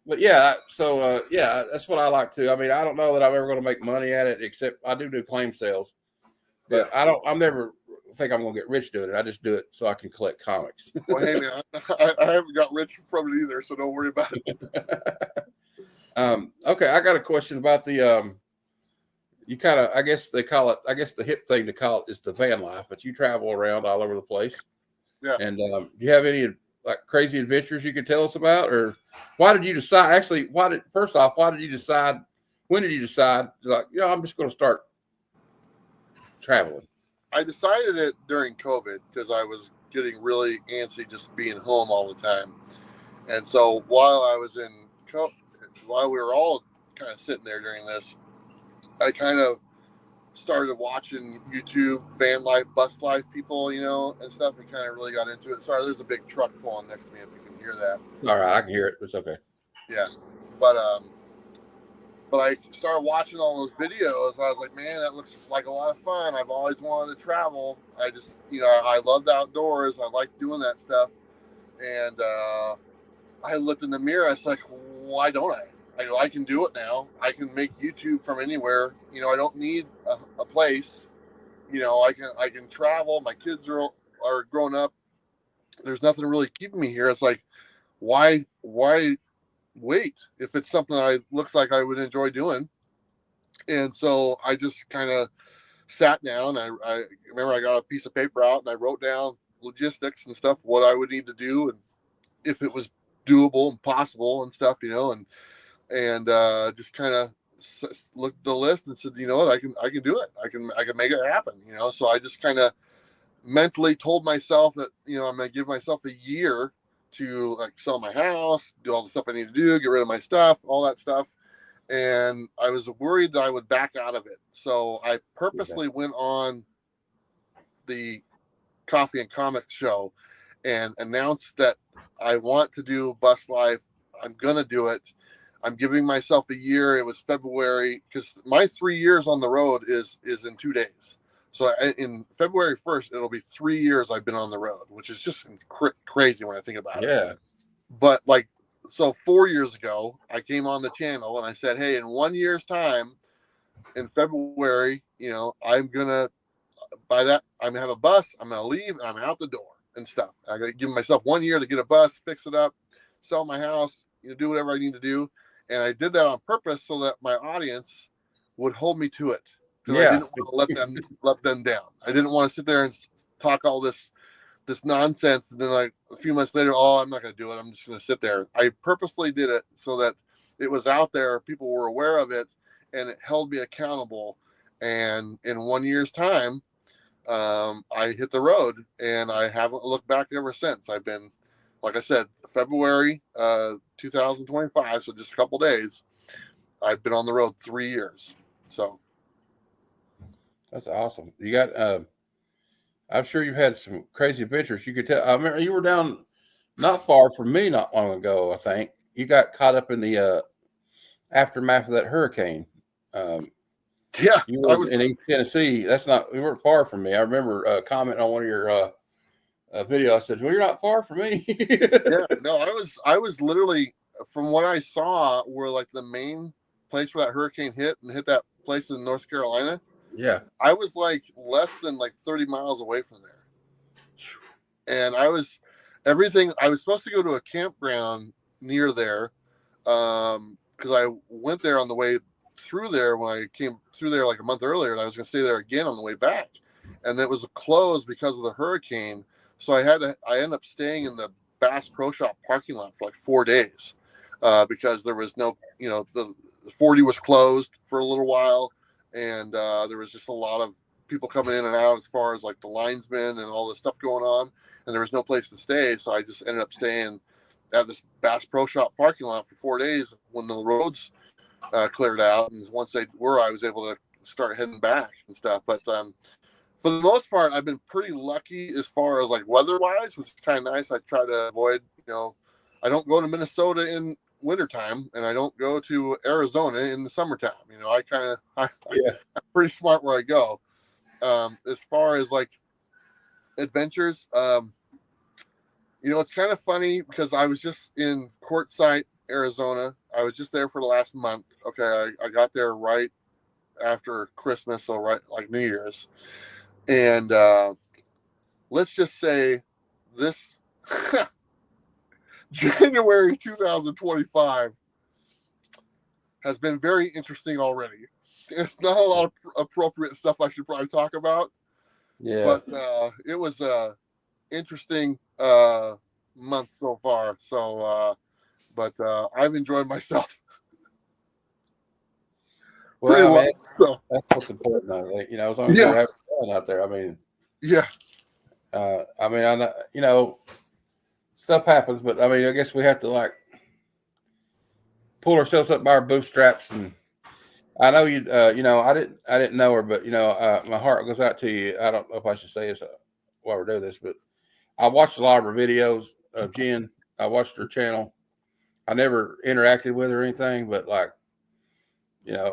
But yeah, so that's what I like to. I mean, I don't know that I'm ever going to make money at it, except I do claim sales. But I'm never think I'm going to get rich doing it. I just do it so I can collect comics. Well, hey man, I haven't got rich from it either, so don't worry about it. Okay, I got a question about the you kind of, I guess they call it, I guess the hip thing to call it is the van life, but you travel around all over the place. Yeah. And do you have any like crazy adventures you could tell us about, or why did you decide? Actually, first off, why did you decide? When did you decide? Like, I'm just going to start traveling. I decided it during COVID because I was getting really antsy just being home all the time. And so while while we were all kind of sitting there during this, I kind of started watching YouTube, van life, bus life people, and stuff, and kind of really got into it. Sorry, there's a big truck pulling next to me if you can hear that. All right, I can hear it. It's okay. Yeah. But I started watching all those videos. I was like, man, that looks like a lot of fun. I've always wanted to travel. I just, I love the outdoors. I like doing that stuff. And I looked in the mirror. I was like, why don't I? I can do it now. I can make YouTube from anywhere. I don't need a place. I can travel. My kids are grown up. There's nothing really keeping me here. It's like, why wait if it's something looks like I would enjoy doing? And so I just kind of sat down. I remember I got a piece of paper out and I wrote down logistics and stuff, what I would need to do, and if it was doable and possible and stuff, and just kind of looked at the list and said, you know what, I can do it. I can make it happen. So I just kind of mentally told myself that, I'm going to give myself a year to like sell my house, do all the stuff I need to do, get rid of my stuff, all that stuff. And I was worried that I would back out of it. So I purposely went on the Coffee and Comics show and announced that I want to do bus life. I'm going to do it. I'm giving myself a year. It was February, because my 3 years on the road is in 2 days. So in February 1st, it'll be 3 years I've been on the road, which is just crazy when I think about it. Yeah. But so 4 years ago, I came on the channel and I said, hey, in 1 year's time, in February, I'm going to, by that, I'm going to have a bus, I'm going to leave, and I'm out the door and stuff. I got to give myself 1 year to get a bus, fix it up, sell my house, do whatever I need to do. And I did that on purpose so that my audience would hold me to it. Because I didn't want to let them down. I didn't want to sit there and talk all this nonsense, and then a few months later, I'm not going to do it. I'm just going to sit there. I purposely did it so that it was out there, people were aware of it, and it held me accountable. And in 1 year's time, I hit the road, and I haven't looked back ever since. I've been, like I said, February 2025, so just a couple days, I've been on the road 3 years. So that's awesome. You got I'm sure you've had some crazy adventures. You could tell. I remember you were down not far from me not long ago. I think you got caught up in the aftermath of that hurricane. Yeah, you were in East Tennessee. We weren't far from me. I remember commenting on one of your video. I said, well, you're not far from me. Yeah, no, I was literally, from what I saw, were like the main place where that hurricane hit that place in North Carolina. Yeah. I was like less than 30 miles away from there. And I was supposed to go to a campground near there. Because I went there on the way through there when I came through there like a month earlier, and I was going to stay there again on the way back. And it was closed because of the hurricane. So I ended up staying in the Bass Pro Shop parking lot for 4 days because there was no, the 40 was closed for a little while, and there was just a lot of people coming in and out as far as the linesmen and all this stuff going on, and there was no place to stay. So I just ended up staying at this Bass Pro Shop parking lot for 4 days when the roads cleared out, and once they were, I was able to start heading back and stuff. But for the most part, I've been pretty lucky as far as weather-wise, which is kind of nice. I try to avoid, I don't go to Minnesota in wintertime, and I don't go to Arizona in the summertime. I'm pretty smart where I go. As far as adventures, it's kind of funny because I was just in Quartzsite, Arizona. I was just there for the last month. Okay, I got there right after Christmas, so right New Year's. And let's just say this January 2025 has been very interesting already. There's not a lot of appropriate stuff I should probably talk about. Yeah. But it was a interesting month so far. So, but I've enjoyed myself pretty Well, I well. mean, So that's what's important. I think, as long as you're yeah, having fun out there. yeah, I know, stuff happens, but I mean, I guess we have to like pull ourselves up by our bootstraps. And I know I didn't know her, but my heart goes out to you. I don't know if I should say this while we're doing this, but I watched a lot of her videos of Jen. I watched her channel. I never interacted with her or anything, but like,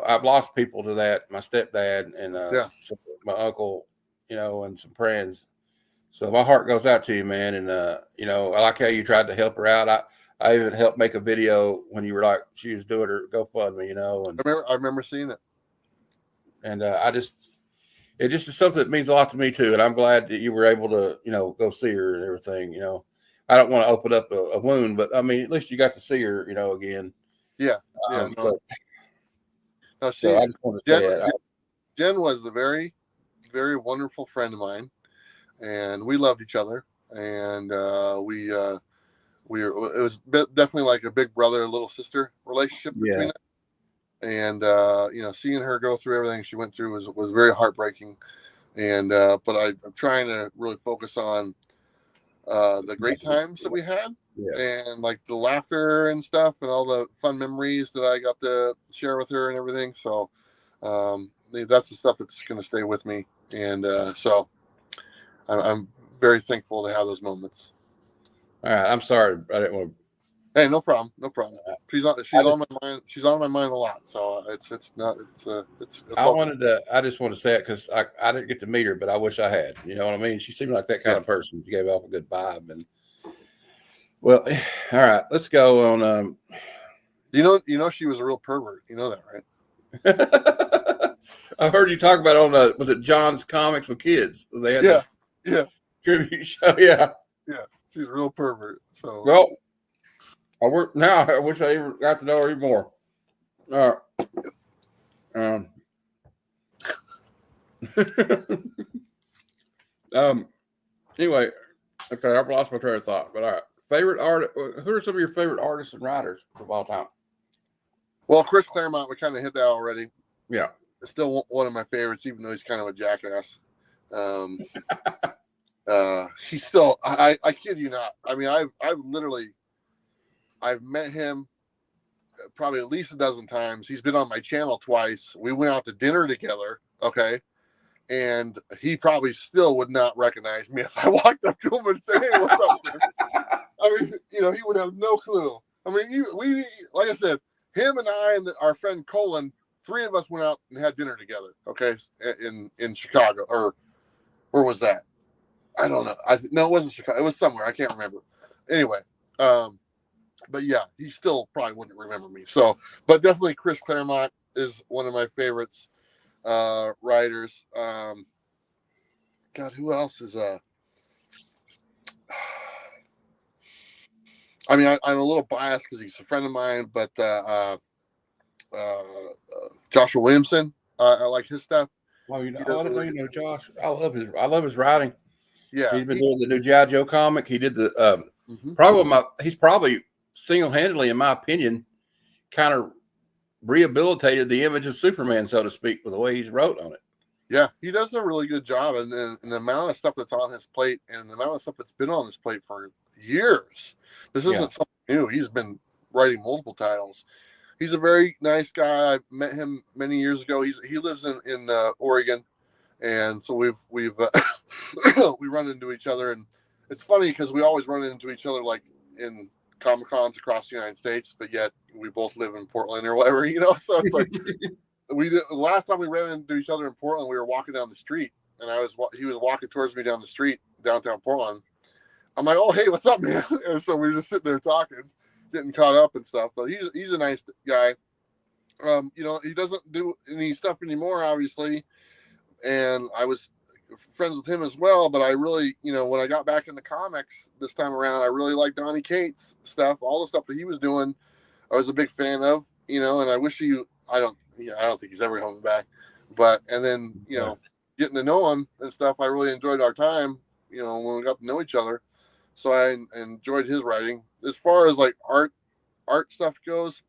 I've lost people to that. My stepdad and yeah. my uncle, and some friends. So my heart goes out to you, man. And I like how you tried to help her out. I even helped make a video when you were like she was doing her GoFundMe, and I remember seeing it. and it just is something that means a lot to me too. And I'm glad that you were able to, go see her and everything. I don't want to open up a wound, but I mean, at least you got to see her, again. Yeah, yeah. No, So I just want to say that. Jen was a very, very wonderful friend of mine, and we loved each other. And it was definitely like a big brother, little sister relationship between us. And seeing her go through everything she went through was very heartbreaking. And but I'm trying to really focus on the great times that we had, and like the laughter and stuff, and all the fun memories that I got to share with her and everything. So that's the stuff that's going to stay with me. And so I'm very thankful to have those moments. All right, I'm sorry, I didn't want to. Hey, no problem. She's on my mind. She's on my mind a lot. So I just wanted to say it because I didn't get to meet her, but I wish I had. You know what I mean? She seemed like that kind of person. She gave off a good vibe. And well, all right, let's go on. She was a real pervert. You know that, right? I heard you talk about on was it John's Comics with Kids? They had tribute show. Yeah, she's a real pervert. So well. I work now. I wish I even got to know her even more. All right. Anyway, okay, I've lost my train of thought. But all right, favorite artist. Who are some of your favorite artists and writers of all time? Well, Chris Claremont, we kind of hit that already. Yeah, it's still one of my favorites, even though he's kind of a jackass. He's still. I kid you not. I mean, I've met him probably at least a dozen times. He's been on my channel twice. We went out to dinner together, okay? And he probably still would not recognize me if I walked up to him and said, "Hey, what's up, Chris?" I mean, he would have no clue. I mean, we like I said, him and I and our friend Colin, 3 of us went out and had dinner together, okay, in Chicago. Or where was that? I don't know. No, it wasn't Chicago. It was somewhere. I can't remember. Anyway, but yeah, he still probably wouldn't remember me. So, but definitely Chris Claremont is one of my favorites writers. God, who else is I mean, I'm a little biased because he's a friend of mine, but Joshua Williamson, I like his stuff. Well, I didn't know you know Josh. I love his writing. Yeah, he's been doing the new G.I. Joe comic. He did the he's probably single-handedly, in my opinion, kind of rehabilitated the image of Superman, so to speak, with the way he's wrote on it. Yeah, he does a really good job, and the amount of stuff that's on his plate, and the amount of stuff that's been on his plate for years. This isn't something new. He's been writing multiple titles. He's a very nice guy. I met him many years ago. He lives in Oregon, and so we've we run into each other, and it's funny because we always run into each other like in Comic Cons across the United States, but yet we both live in Portland or whatever, So it's like the last time we ran into each other in Portland, we were walking down the street, and he was walking towards me down the street, downtown Portland. I'm like, "Oh, hey, what's up, man?" And so we were just sitting there talking, getting caught up and stuff. But he's a nice guy. He doesn't do any stuff anymore, obviously, and I was friends with him as well. But I really, when I got back into comics this time around, I really liked Donny Cates' stuff. All the stuff that he was doing, I was a big fan of. And I wish I don't think he's ever coming back. But and then getting to know him and stuff, I really enjoyed our time. When we got to know each other. So I enjoyed his writing. As far as like art stuff goes,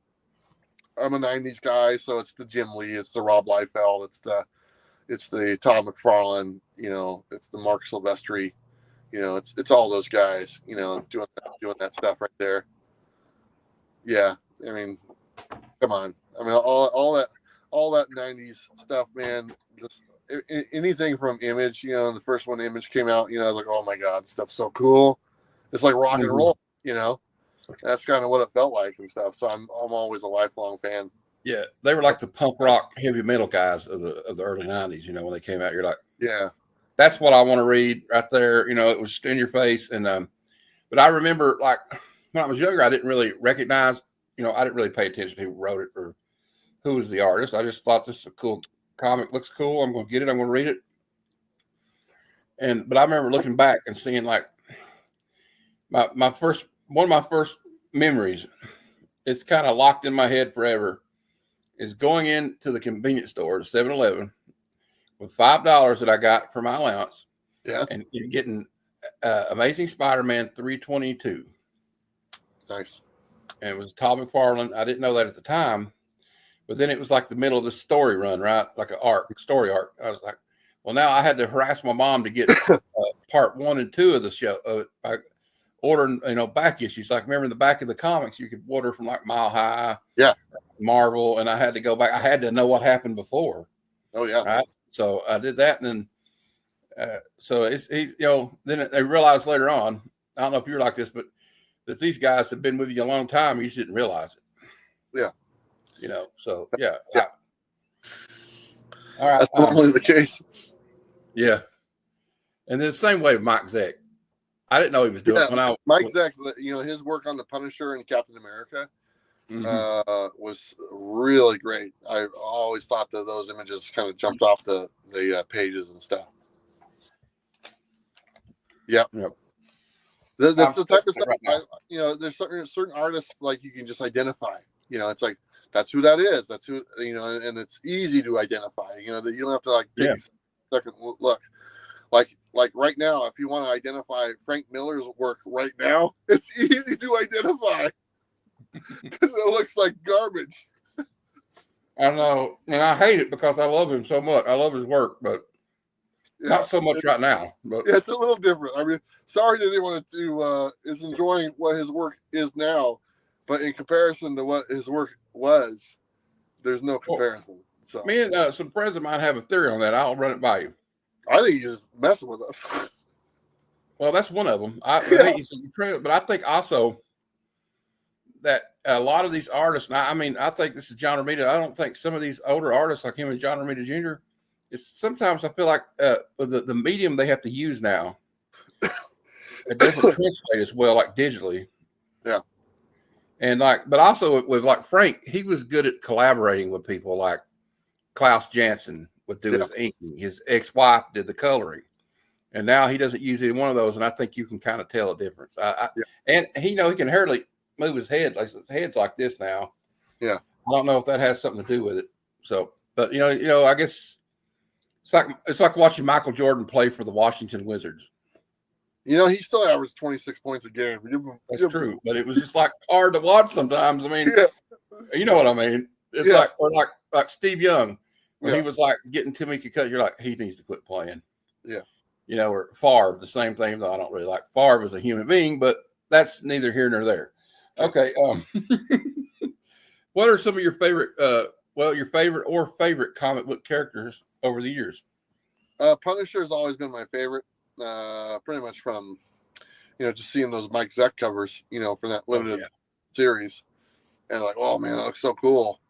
I'm a '90s guy, so it's the Jim Lee, it's the Rob Liefeld, it's the Todd McFarlane, it's the Mark Silvestri, it's all those guys, doing that stuff right there. Yeah, I mean, come on. I mean, all that '90s stuff, man. Just anything from Image, the first one Image came out, I was like, oh my god, this stuff's so cool. It's like rock and roll, That's kind of what it felt like and stuff. So I'm always a lifelong fan. Yeah, they were like the punk rock, heavy metal guys of the early '90s. When they came out, you're like, yeah, that's what I want to read right there. It was in your face. And but I remember, like, when I was younger, I didn't really recognize. I didn't really pay attention to who wrote it or who was the artist. I just thought this is a cool comic, looks cool. I'm going to get it. I'm going to read it. But I remember looking back and seeing like one of my first memories. It's kind of locked in my head forever. Is going into the convenience store, 7-Eleven, with $5 that I got for my allowance. Yeah, and getting Amazing Spider-Man 322. Nice. And it was Todd McFarlane. I didn't know that at the time, but then it was like the middle of the story run, right? Like an story arc. I was like, well, now I had to harass my mom to get part 1 and 2 of the show. By ordering, back issues. Like, remember in the back of the comics, you could order from like Mile High, yeah, Marvel, and I had to go back. I had to know what happened before. Oh yeah. Right. So I did that, and then so then they realized later on. I don't know if you're like this, but that these guys have been with you a long time. You just didn't realize it. Yeah. So yeah. All right. That's normally the case. Yeah. And then the same way with Mike Zeck. I didn't know he was doing it. Mike Zeck, his work on the Punisher and Captain America was really great. I always thought that those images kind of jumped off the pages and stuff. Yep. That's the type of stuff. Right, there's certain artists like you can just identify. It's like that's who that is. That's who and it's easy to identify. That you don't have to like take a second look. Like right now, if you want to identify Frank Miller's work right now, it's easy to identify because it looks like garbage. I know, and I hate it because I love him so much. I love his work, but not so much right now. But it's a little different. I mean, sorry to anyone who is enjoying what his work is now, but in comparison to what his work was, there's no comparison. So me and some friends of mine have a theory on that. I'll run it by you. I think he's just messing with us. Well, that's one of them. But I think also that a lot of these artists, and I think this is John Romita. I don't think some of these older artists like him and John Romita Jr., sometimes I feel like the medium they have to use now, it doesn't translate as well, like digitally. Yeah. And but also with like Frank, he was good at collaborating with people like Klaus Janson would do his inking. His ex-wife did the coloring. And now he doesn't use either one of those. And I think you can kind of tell a difference. And he can hardly move his head. Like his head's like this now. Yeah. I don't know if that has something to do with it. So, but I guess it's like watching Michael Jordan play for the Washington Wizards. He still averaged 26 points a game. That's true. But it was just like hard to watch sometimes. I mean, you know what I mean? It's like Steve Young. When he was like getting too many cut, you're like, he needs to quit playing. Yeah. Or Favre, the same thing. Though I don't really like Favre as a human being, but that's neither here nor there. Okay. What are some of your favorite, your favorite comic book characters over the years? Punisher has always been my favorite. Pretty much from, just seeing those Mike Zeck covers, for that limited series, and like, oh man, that looks so cool.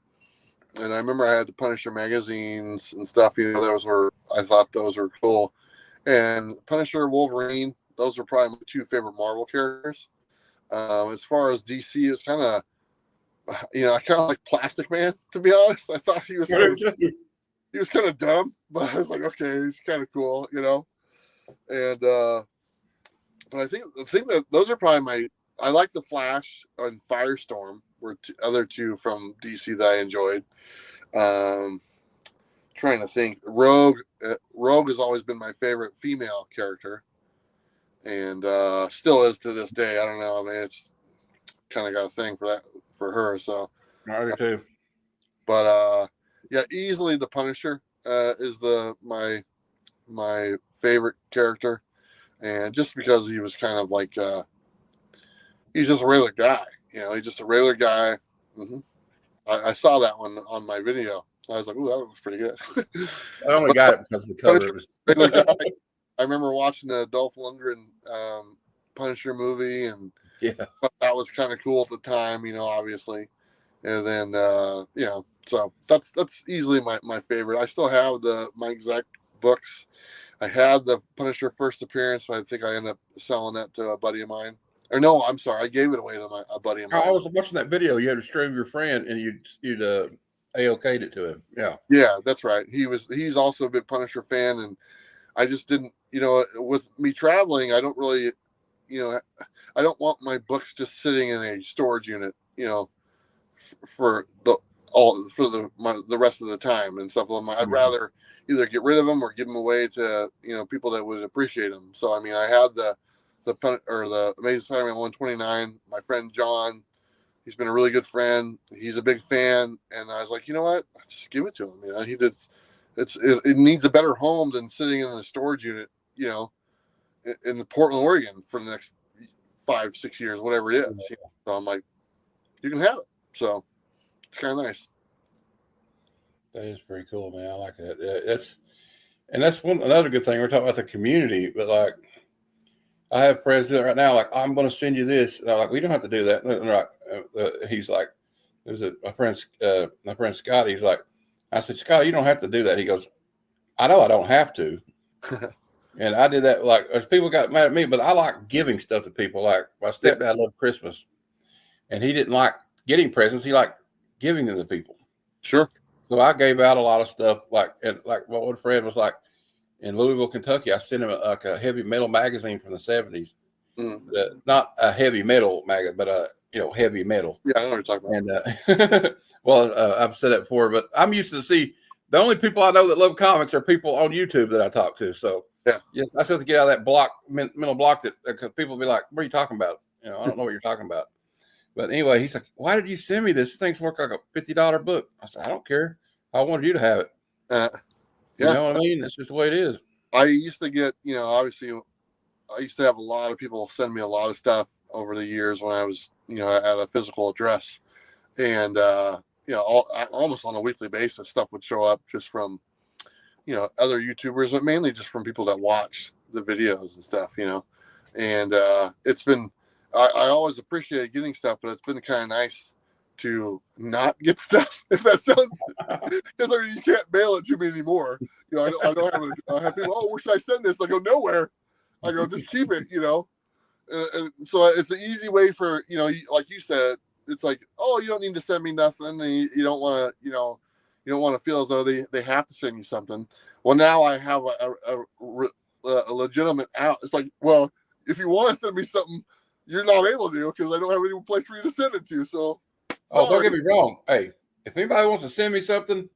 And I remember I had the Punisher magazines and stuff. I thought those were cool. And Punisher, Wolverine, those are probably my two favorite Marvel characters. As far as DC, it's kind of, I kind of like Plastic Man, to be honest. I thought he was kind of dumb, but I was like, okay, he's kind of cool, And but I think that those are probably I like the Flash and Firestorm were other two from DC that I enjoyed. Trying to think, Rogue has always been my favorite female character, and still is to this day. I don't know. I mean, it's kind of got a thing for her. So I do too. But yeah, easily the Punisher is my favorite character, and just because he was kind of like he's just a regular guy, he's just a regular guy. Mm-hmm. I saw that one on my video. I was like, "Ooh, that looks pretty good." I only got it because of the cover. Regular guy. I remember watching the Dolph Lundgren Punisher movie, and yeah, that was kind of cool at the time, obviously. And then so that's easily my favorite. I still have the Mike Zeck books. I had the Punisher first appearance, but I think I ended up selling that to a buddy of mine. Or no, I'm sorry, I gave it away to a buddy of mine. I was watching that video. You had to stream your friend, and you'd AOK'd it to him. Yeah, that's right. He's also a big Punisher fan, and I just didn't, with me traveling, I don't really, I don't want my books just sitting in a storage unit, for the rest of the time and stuff. I'd rather either get rid of them or give them away to people that would appreciate them. So I mean, I had the Amazing Spider-Man 129. My friend John, he's been a really good friend. He's a big fan, and I was like, you know what, just give it to him. He did. It needs a better home than sitting in a storage unit, in Portland, Oregon for the next 5-6 years, whatever it is. So I'm like, you can have it. So it's kind of nice. That is pretty cool, man. I like that. That's another good thing. We're talking about the community, but like, I have friends that right now, like, I'm going to send you this. And I'm like, we don't have to do that. And like, he's like, my friend Scott. He's like, I said, Scott, you don't have to do that. He goes, I know I don't have to. And I did that. Like, people got mad at me, but I like giving stuff to people. Like, my stepdad loved Christmas, and he didn't like getting presents. He liked giving them to people. Sure. So I gave out a lot of stuff. Like what one friend was like in Louisville, Kentucky. I sent him a heavy metal magazine from the 70s. Not a heavy metal magazine, but heavy metal. Yeah, I know what you're talking about. And I've said that before, but I'm used to see the only people I know that love comics are people on YouTube that I talk to. So yeah, yes, I still have to get out of that mental block because people will be like, "What are you talking about?" I don't know what you're talking about. But anyway, he's like, "Why did you send me this? This thing's worth like a $50 book." I said, "I don't care. I wanted you to have it." Yeah. You know what I mean? That's just the way it is. I used to get, obviously, I used to have a lot of people send me a lot of stuff over the years when I was, at a physical address, and almost on a weekly basis, stuff would show up just from, other YouTubers, but mainly just from people that watch the videos and stuff, and it's been. I always appreciated getting stuff, but it's been kind of nice to not get stuff. If that sounds, because I mean, you can't mail it to me anymore. I don't have people. Oh, where should I send this? I go nowhere. I go just keep it. And so it's an easy way for like you said. It's like, oh, you don't need to send me nothing. And you don't want to, you don't want to feel as though they have to send you something. Well, now I have a legitimate out. It's like, well, if you want to send me something, you're not able to because I don't have any place for you to send it to. So, sorry. Don't get me wrong. Hey, if anybody wants to send me something,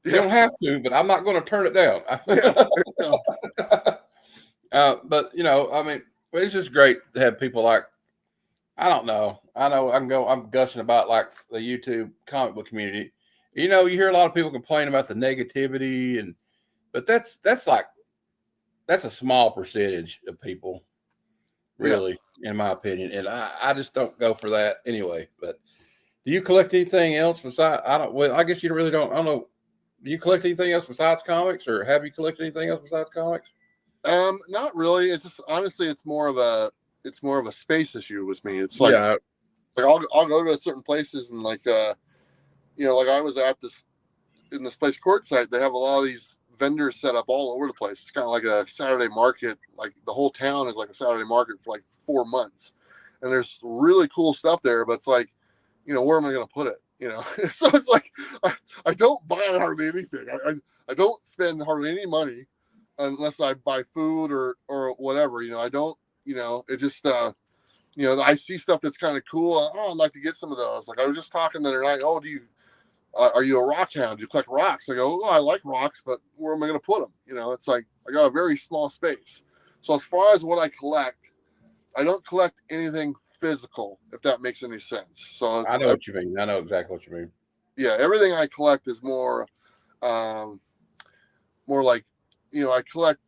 you don't have to, but I'm not going to turn it down. But I mean, it's just great to have people like, I don't know. I know I'm gushing about like the YouTube comic book community. You hear a lot of people complain about the negativity but that's a small percentage of people, really, in my opinion. And I just don't go for that anyway. But do you collect anything else besides? I guess you really don't. I don't know. Do you collect anything else besides comics, or have you collected anything else besides comics? Not really. It's just honestly, it's more of a space issue with me. It's like, I'll go to certain places and like like I was in this place Courtside. They have a lot of these vendors set up all over the place. It's kind of like a Saturday market. Like the whole town is like a Saturday market for like 4 months, and there's really cool stuff there. But it's like, where am I going to put it? So it's like I don't buy hardly anything. I don't spend hardly any money unless I buy food or whatever. I don't. It just I see stuff that's kind of cool. Oh, I'd like to get some of those. Like I was just talking the other night. Oh, are you a rock hound? Do you collect rocks? I go, oh, I like rocks, but where am I going to put them? It's like, I got a very small space. So as far as what I collect, I don't collect anything physical, if that makes any sense. So I know what you mean. I know exactly what you mean. yeah, everything I collect is more like, I collect,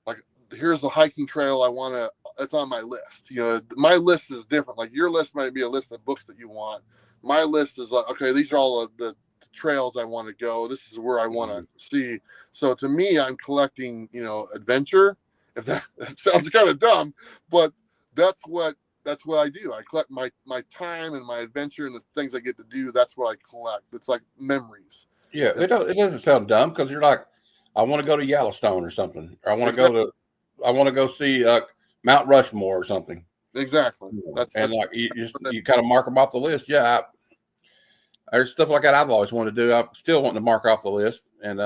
like, here's the hiking trail I want to, it's on my list. My list is different. Like your list might be a list of books that you want. My list is like, okay, these are all the trails I want to go. This is where I want to see. So to me, I'm collecting, adventure. If that sounds kind of dumb, but that's what I do. I collect my time and my adventure and the things I get to do. That's what I collect. It's like memories. Yeah, it doesn't sound dumb because you're like, I want to go to Yellowstone or something, or I want to go see Mount Rushmore or something. Exactly. That's like you kind of mark them off the list. Yeah, there's stuff like that I've always wanted to do. I'm still wanting to mark off the list, and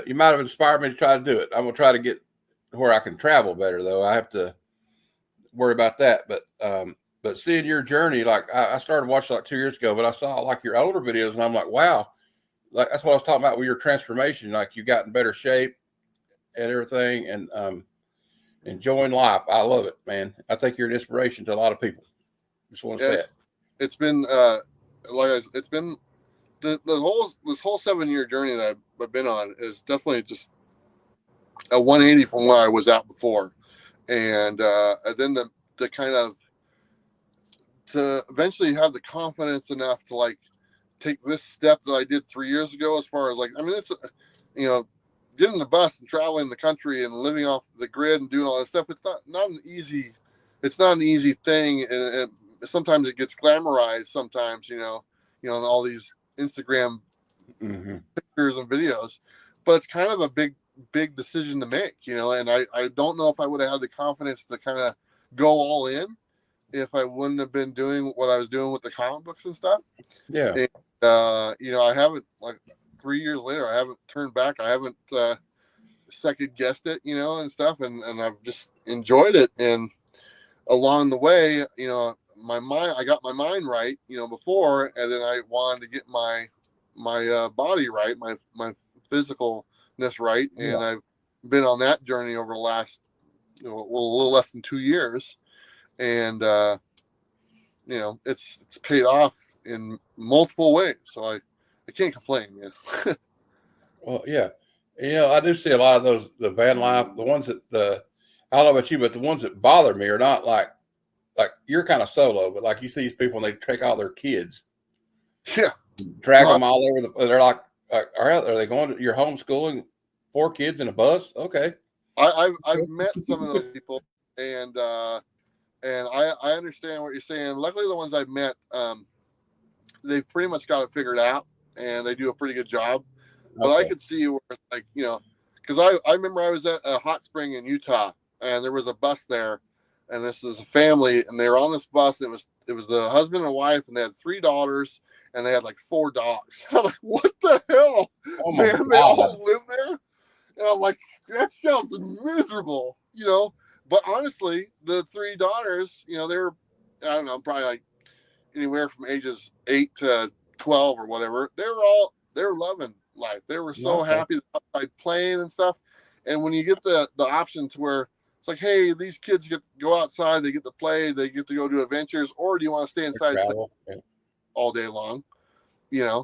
you might have inspired me to try to do it. I'm gonna try to get where I can travel better, though. I have to worry about that, but seeing your journey, like I started watching like 2 years ago, but I saw like your older videos, and I'm like, wow, like that's what I was talking about with your transformation. Like you got in better shape and everything, and enjoying life. I love it, man. I think you're an inspiration to a lot of people. Just want to say it. It's been it's been this whole 7-year journey that I've been on is definitely just a 180 from where I was at before, and then the kind of to eventually have the confidence enough to like take this step that I did 3 years ago. As far as like, I mean, it's getting the bus and traveling the country and living off the grid and doing all that stuff. It's not an easy. It's not an easy thing, and sometimes it gets glamorized. Sometimes all these Instagram pictures and videos, but it's kind of a big decision to make, and I don't know if I would have had the confidence to kind of go all in if I wouldn't have been doing what I was doing with the comic books and stuff. Yeah. And, I haven't, like 3 years later, I haven't turned back. I haven't second guessed it, and stuff. And I've just enjoyed it. And along the way, I got my mind right, before, and then I wanted to get my body right, my physicalness right. And I've been on that journey over the last, a little less than 2 years. And it's paid off in multiple ways, so I can't complain. Well, yeah, I do see a lot of the van life, the ones that I don't know about you, but the ones that bother me are not like you're kind of solo, but like you see these people and they take all their kids, drag them all over they're like are they going to your homeschooling 4 kids in a bus? Okay, I've met some of those people, and I understand what you're saying. Luckily, the ones I've met, they've pretty much got it figured out, and they do a pretty good job. But I could see where, like, because I remember I was at a hot spring in Utah, and there was a bus there, and this is a family, and they were on this bus. And it was the husband and wife, and they had 3 daughters, and they had like 4 dogs. I'm like, what the hell, man? They all live there, and I'm like, that sounds miserable, But honestly, the 3 daughters, they were, I don't know, probably like anywhere from ages 8 to 12 or whatever. They're loving life. They were so happy outside playing and stuff. And when you get the option to where it's like, hey, these kids get to go outside, they get to play, they get to go do adventures, or do you want to stay inside all day long? Yeah.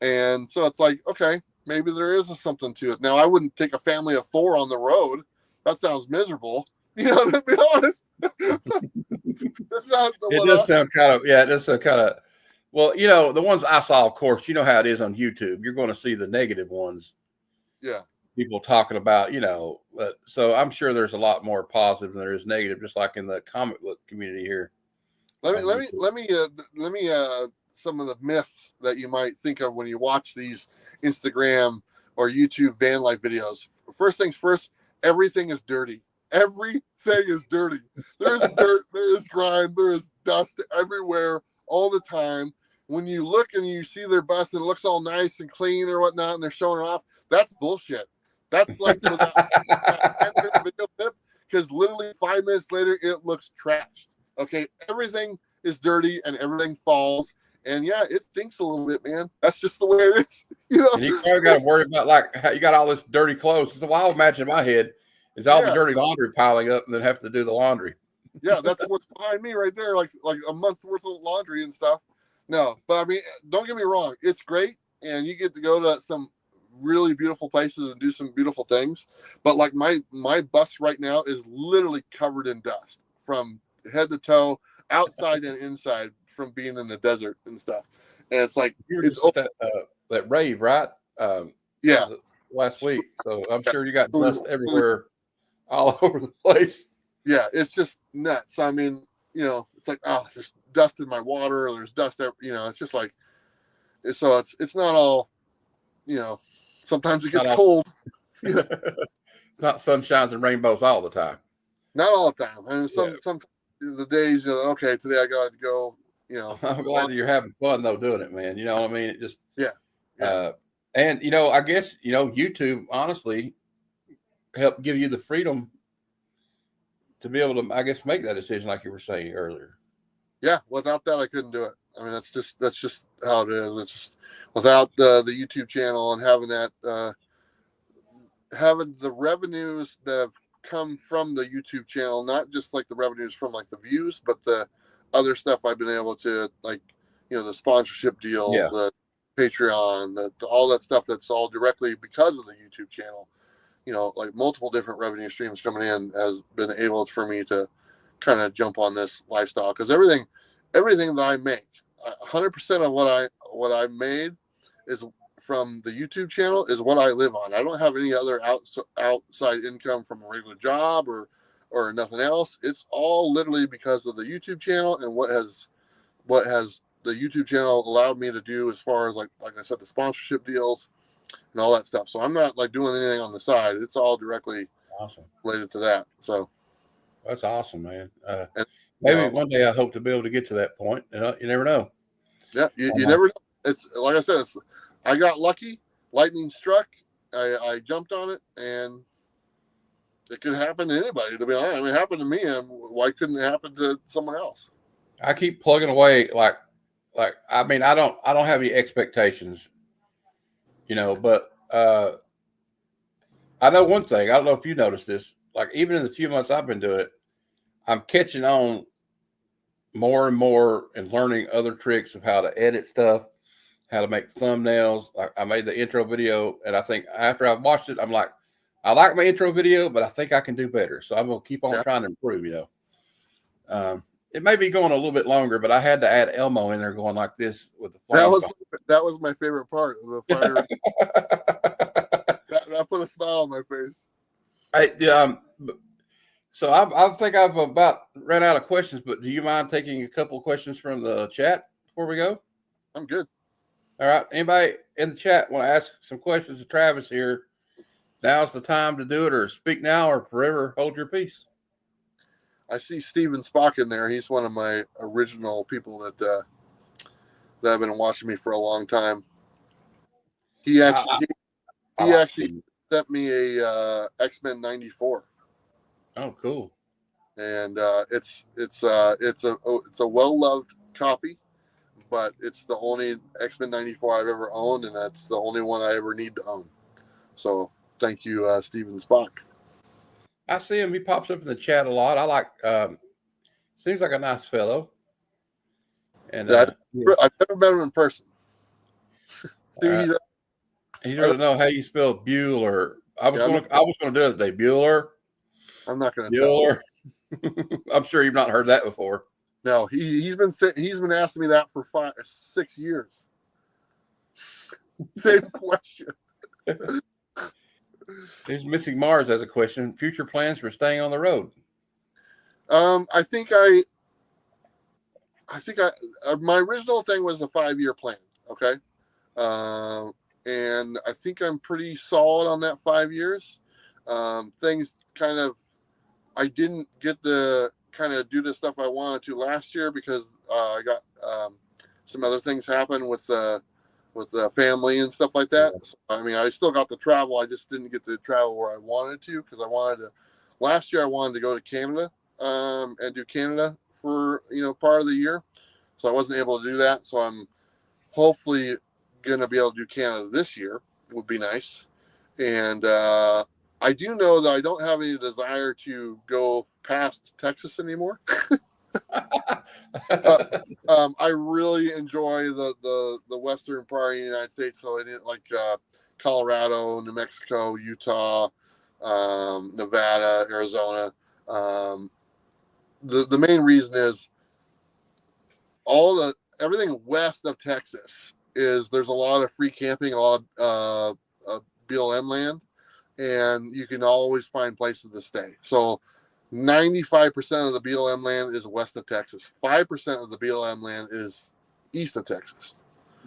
And so it's like, okay, maybe there is something to it. Now, I wouldn't take a family of 4 on the road. That sounds miserable. To be honest. It does sound kind of, well, the ones I saw, of course, you know how it is on YouTube. You're going to see the negative ones. Yeah. People talking about, so I'm sure there's a lot more positive than there is negative, just like in the comic book community here. Let me some of the myths that you might think of when you watch these Instagram or YouTube van life videos. First things first, everything is dirty. Everything is dirty. There's dirt, there is grime, there is dust everywhere all the time. When you look and you see their bus and it looks all nice and clean or whatnot, and they're showing it off, that's bullshit. That's like for that video clip, because literally 5 minutes later, it looks trashed. Okay, everything is dirty and everything falls, And yeah, it stinks a little bit, man. That's just the way it is. You know? And you probably got to worry about like how you got all this dirty clothes. So what I imagine in my head is all the dirty laundry piling up and then have to do the laundry. Yeah, that's what's behind me right there, like a month's worth of laundry and stuff. No, but I mean, don't get me wrong, it's great, and you get to go to some really beautiful places and do some beautiful things. But like my bus right now is literally covered in dust from head to toe, outside and inside, from being in the desert and stuff. And it's like You were just at that rave, right? Yeah, last week. So I'm sure you got dust everywhere, all over the place. Yeah, it's just nuts. I mean, you know, it's like, oh, there's dust in my water, or there's dust, you know, it's just like, so it's not all, you know, sometimes it gets cold. It's not sunshines and rainbows all the time. Not all the time. I mean, some the days, you know, okay, today I got to go, you know. I'm glad that you're having fun though doing it, man. You know what I mean? It just, yeah. And you know, I guess, you know, YouTube honestly helped give you the freedom to be able to, I guess, make that decision like you were saying earlier. Yeah, without that I couldn't do it. I mean, that's just how it is. It's just without the YouTube channel and having that having the revenues that have come from the YouTube channel, not just like the revenues from like the views, but the other stuff I've been able to, like, you know, the sponsorship deals, the Patreon, all that stuff that's all directly because of the YouTube channel. You know, like multiple different revenue streams coming in has been able for me to kind of jump on this lifestyle, because everything that I make, 100% of what I made is from the YouTube channel is what I live on. I don't have any other outside income from a regular job or nothing else. It's all literally because of the YouTube channel and what has the YouTube channel allowed me to do as far as like I said, the sponsorship deals and all that stuff. So I'm not like doing anything on the side. It's all directly related to that. So that's awesome, man. Maybe one day I hope to be able to get to that point. You never know. Yeah, you never know. It's like I said, I got lucky. Lightning struck. I jumped on it, and it could happen to anybody. To be honest, I mean, it happened to me, and why couldn't it happen to someone else? I keep plugging away. Like I mean, I don't have any expectations, you know. But I know one thing. I don't know if you noticed this. Like even in the few months I've been doing it, I'm catching on more and more and learning other tricks of how to edit stuff, how to make thumbnails. Like I made the intro video, and I think after I've watched it, I'm like, I like my intro video, but I think I can do better. So I'm gonna keep on trying to improve. You know, it may be going a little bit longer, but I had to add Elmo in there going like this with the flame. That was my favorite part of the fire. that put a smile on my face. So I think I've about ran out of questions, but do you mind taking a couple of questions from the chat before we go? I'm good. All right. Anybody in the chat want to ask some questions to Travis here? Now's the time to do it, or speak now or forever hold your peace. I see Steven Spock in there. He's one of my original people that have been watching me for a long time. He actually sent me a X-Men 94. Oh, cool! And it's a well-loved copy, but it's the only X-Men 94 I've ever owned, and that's the only one I ever need to own. So thank you, Steven Spock. I see him. He pops up in the chat a lot. I like. Seems like a nice fellow. And I've never met him in person. He doesn't know how you spell Bueller. I was going to do it today. Bueller. I'm not going to Bueller. I'm sure you've not heard that before. No, he's been asking me that for 5 or 6 years. Same question. He's Missing Mars has a question. Future plans for staying on the road? I think my original thing was a 5-year plan. Okay. And I think I'm pretty solid on that 5 years. Things kind of, I didn't get to kind of do the stuff I wanted to last year because I got some other things happen with the family and stuff like that. So, I mean, I still got to travel. I just didn't get to travel where I wanted to because last year I wanted to go to Canada and do Canada for, part of the year. So I wasn't able to do that. So I'm hopefully going to be able to do Canada this year. Would be nice. And I do know that I don't have any desire to go past Texas anymore. I really enjoy the western part of the United States. So I didn't like Colorado, New Mexico, Utah, Nevada, Arizona. The main reason is everything west of Texas is there's a lot of free camping, a lot of BLM land, and you can always find places to stay. So 95% of the BLM land is west of Texas. 5% of the BLM land is east of Texas.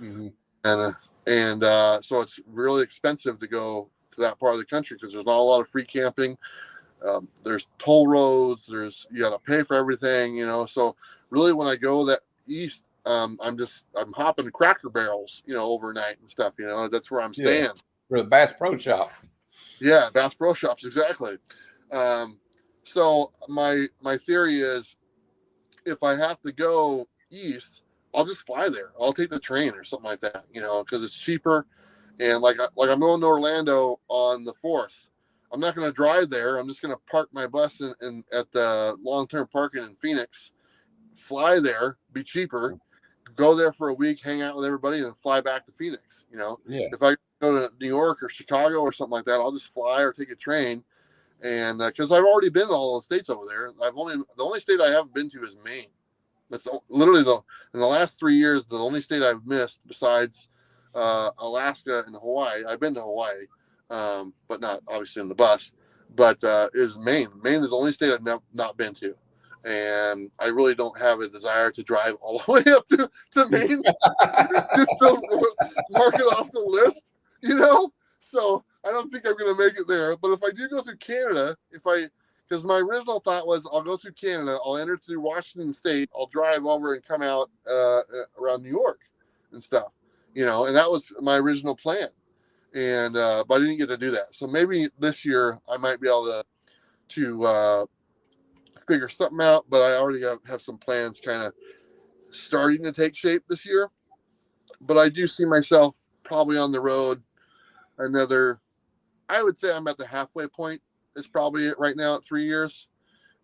Mm-hmm. And so it's really expensive to go to that part of the country because there's not a lot of free camping. There's toll roads. You got to pay for everything, So really, when I go that east, I'm hopping Cracker Barrels, overnight and stuff. That's where I'm staying. For the Bass Pro Shop. Yeah, Bass Pro Shops, exactly. So my theory is, if I have to go east, I'll just fly there. I'll take the train or something like that, because it's cheaper. And like I'm going to Orlando on the 4th. I'm not going to drive there. I'm just going to park my bus at the long-term parking in Phoenix, fly there, be cheaper, go there for a week, hang out with everybody, and fly back to Phoenix. Yeah. If I go to New York or Chicago or something like that, I'll just fly or take a train. And because I've already been to all the states over there, the only state I haven't been to is Maine. That's literally in the last 3 years, the only state I've missed besides Alaska and Hawaii. I've been to Hawaii, but not obviously in the bus. But is Maine. Maine is the only state I've not been to, and I really don't have a desire to drive all the way up to Maine just to mark it off the list, So I don't think I'm going to make it there. But if I do go through Canada, because my original thought was I'll go through Canada, I'll enter through Washington State, I'll drive over and come out around New York and stuff, and that was my original plan. And but I didn't get to do that. So maybe this year I might be able to figure something out. But I already have some plans kind of starting to take shape this year. But I do see myself probably on the road I would say I'm at the halfway point. It's probably it right now at 3 years.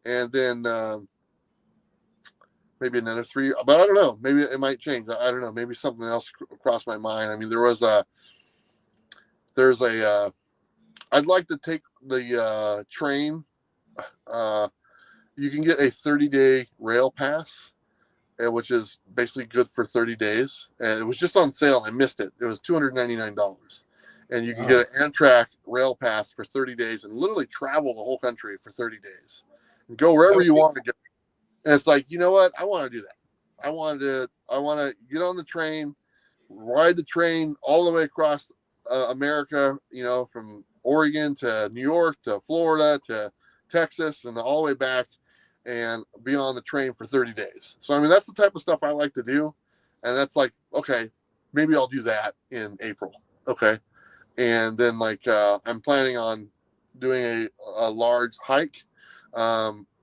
And then maybe another 3, but I don't know. Maybe it might change. I don't know. Maybe something else crossed my mind. I mean, I'd like to take the train. You can get a 30-day rail pass, which is basically good for 30 days. And it was just on sale. I missed it. It was $299. And you can get an Amtrak rail pass for 30 days and literally travel the whole country for 30 days and go wherever you want to go. And it's like, you know what? I want to do that. I want to get on the train, ride the train all the way across America, from Oregon to New York to Florida to Texas and all the way back, and be on the train for 30 days. So, I mean, that's the type of stuff I like to do. And that's like, okay, maybe I'll do that in April. Okay. And then I'm planning on doing a large hike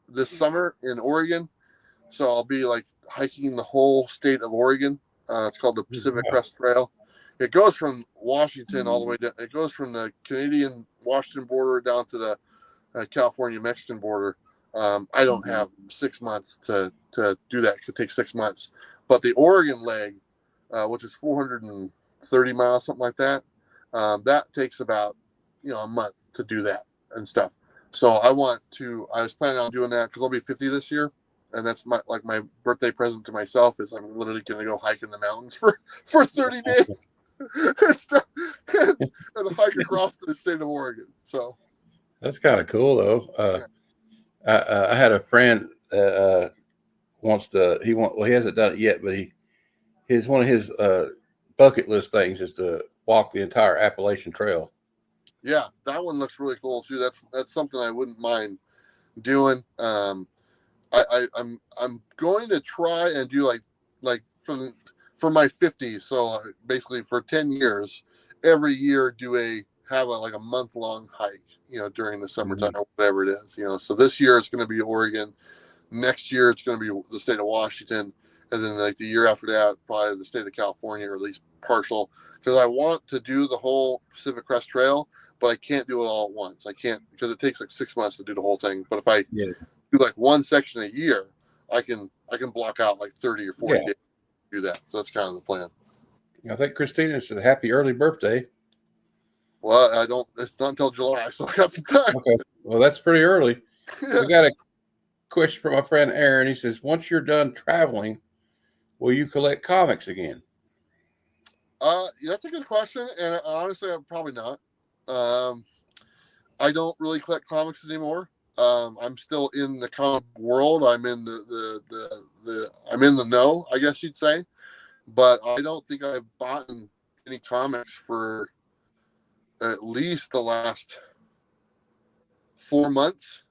this summer in Oregon. So I'll be hiking the whole state of Oregon. It's called the Pacific Crest Trail. It goes from Washington all the way down. It goes from the Canadian-Washington border down to the California-Mexican border. I don't have 6 months to do that. It could take 6 months. But the Oregon leg, which is 430 miles, something like that, that takes about a month to do that and stuff. So I was planning on doing that because I'll be 50 this year, and that's my birthday present to myself is I'm literally going to go hike in the mountains for 30 days and hike across the state of Oregon. So that's kind of cool though. I had a friend that he hasn't done it yet, but one of his bucket list things is to walk the entire Appalachian Trail. Yeah, that one looks really cool too. That's something I wouldn't mind doing. I'm going to try and do for my 50s. So basically for 10 years, every year have a month-long hike, during the summertime or whatever it is, So this year it's going to be Oregon. Next year it's going to be the state of Washington. And and then like the year after that, probably the state of California, or at least partial, because I want to do the whole Pacific Crest Trail, but I can't do it all at once. I can't, because it takes like 6 months to do the whole thing. But if I do like one section a year, I can block out like 30 or 40 days to do that. So that's kind of the plan. I think Christina said happy early birthday. Well, I don't. It's not until July, so I got some time. Okay, well that's pretty early. We got a question from my friend Aaron. He says, once you're done traveling, will you collect comics again? That's a good question, and honestly, I'm probably not. I don't really collect comics anymore. I'm still in the comic world. I'm in I'm in the know, I guess you'd say. But I don't think I've bought any comics for at least the last 4 months.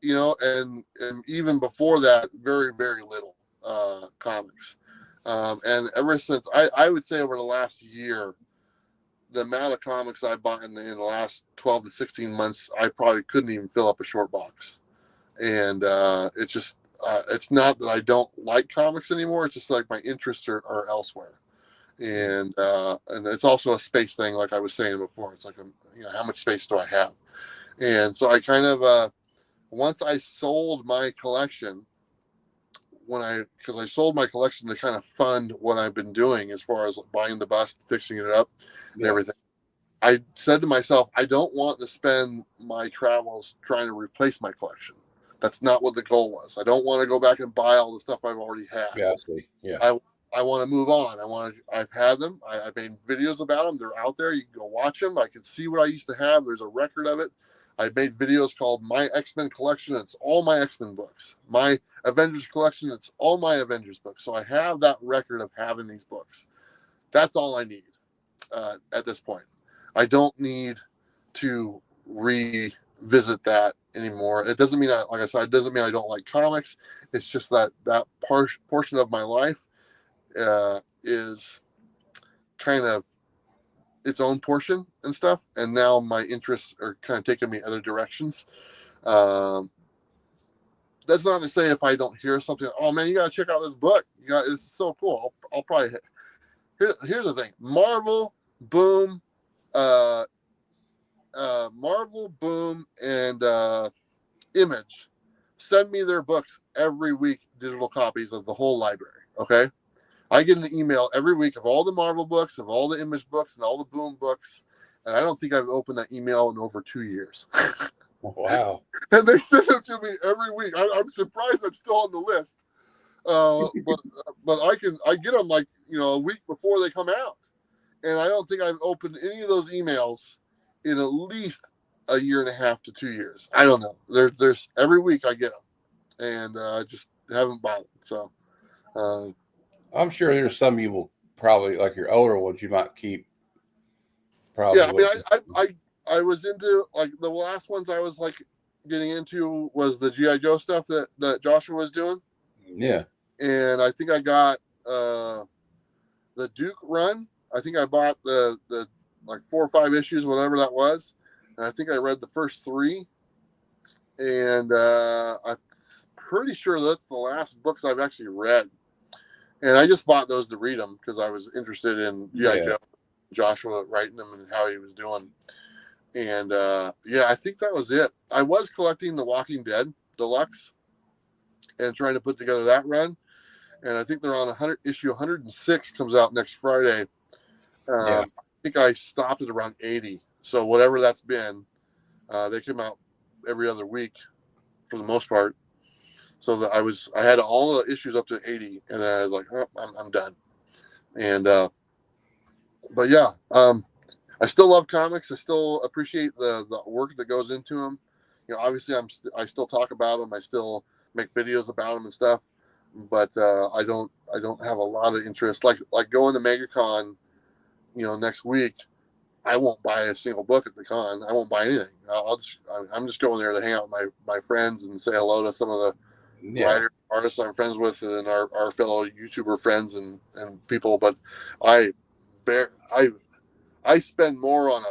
And even before that, very, very little comics. And ever since, I would say over the last year, the amount of comics I bought in the last 12 to 16 months, I probably couldn't even fill up a short box. And it's just, it's not that I don't like comics anymore. It's just like my interests are elsewhere. And it's also a space thing, like I was saying before. It's like, how much space do I have? And so I kind of, once I sold my collection, because I sold my collection to kind of fund what I've been doing as far as buying the bus, fixing it up, and everything. I said to myself, I don't want to spend my travels trying to replace my collection. That's not what the goal was. I don't want to go back and buy all the stuff I've already had. Yeah, I see. Yeah. I want to move on. I've had them. I've made videos about them. They're out there. You can go watch them. I can see what I used to have. There's a record of it. I made videos called My X-Men Collection. It's all my X-Men books. My Avengers Collection. It's all my Avengers books. So I have that record of having these books. That's all I need at this point. I don't need to revisit that anymore. It doesn't mean, like I said, it doesn't mean I don't like comics. It's just that portion of my life is kind of its own portion and stuff. And now my interests are kind of taking me other directions. That's not to say if I don't hear something, oh man, you got to check out this book. It's so cool. I'll probably, here's the thing. Marvel, Boom, and Image send me their books every week, digital copies of the whole library. Okay. I get an email every week of all the Marvel books, of all the Image books, and all the Boom books. And I don't think I've opened that email in over 2 years. Wow. And they send it to me every week. I'm surprised I'm still on the list. But I get them like, a week before they come out. And I don't think I've opened any of those emails in at least a year and a half to 2 years. I don't know. There's every week I get them, and I just haven't bought them. So I'm sure there's some you will probably, like your older ones, you might keep. Probably. Yeah, I mean, I was into, like, the last ones I was like getting into was the G.I. Joe stuff that Joshua was doing. Yeah. And I think I got the Duke run. I think I bought the like 4 or 5 issues, whatever that was. And I think I read the first 3. And I'm pretty sure that's the last books I've actually read. And I just bought those to read them because I was interested in G.I. Joe, Joshua writing them and how he was doing. And I think that was it. I was collecting The Walking Dead Deluxe and trying to put together that run. And I think they're on issue 106 comes out next Friday. I think I stopped at around 80. So whatever that's been, they come out every other week for the most part. So that I had all the issues up to 80, and then I was like, oh, I'm done. And but yeah, I still love comics. I still appreciate the work that goes into them. Obviously I still talk about them. I still make videos about them and stuff. But I don't have a lot of interest. Like going to MegaCon, next week, I won't buy a single book at the con. I won't buy anything. I'm just going there to hang out with my friends and say hello to some of the writer artists I'm friends with and our fellow YouTuber friends and people. But I spend more on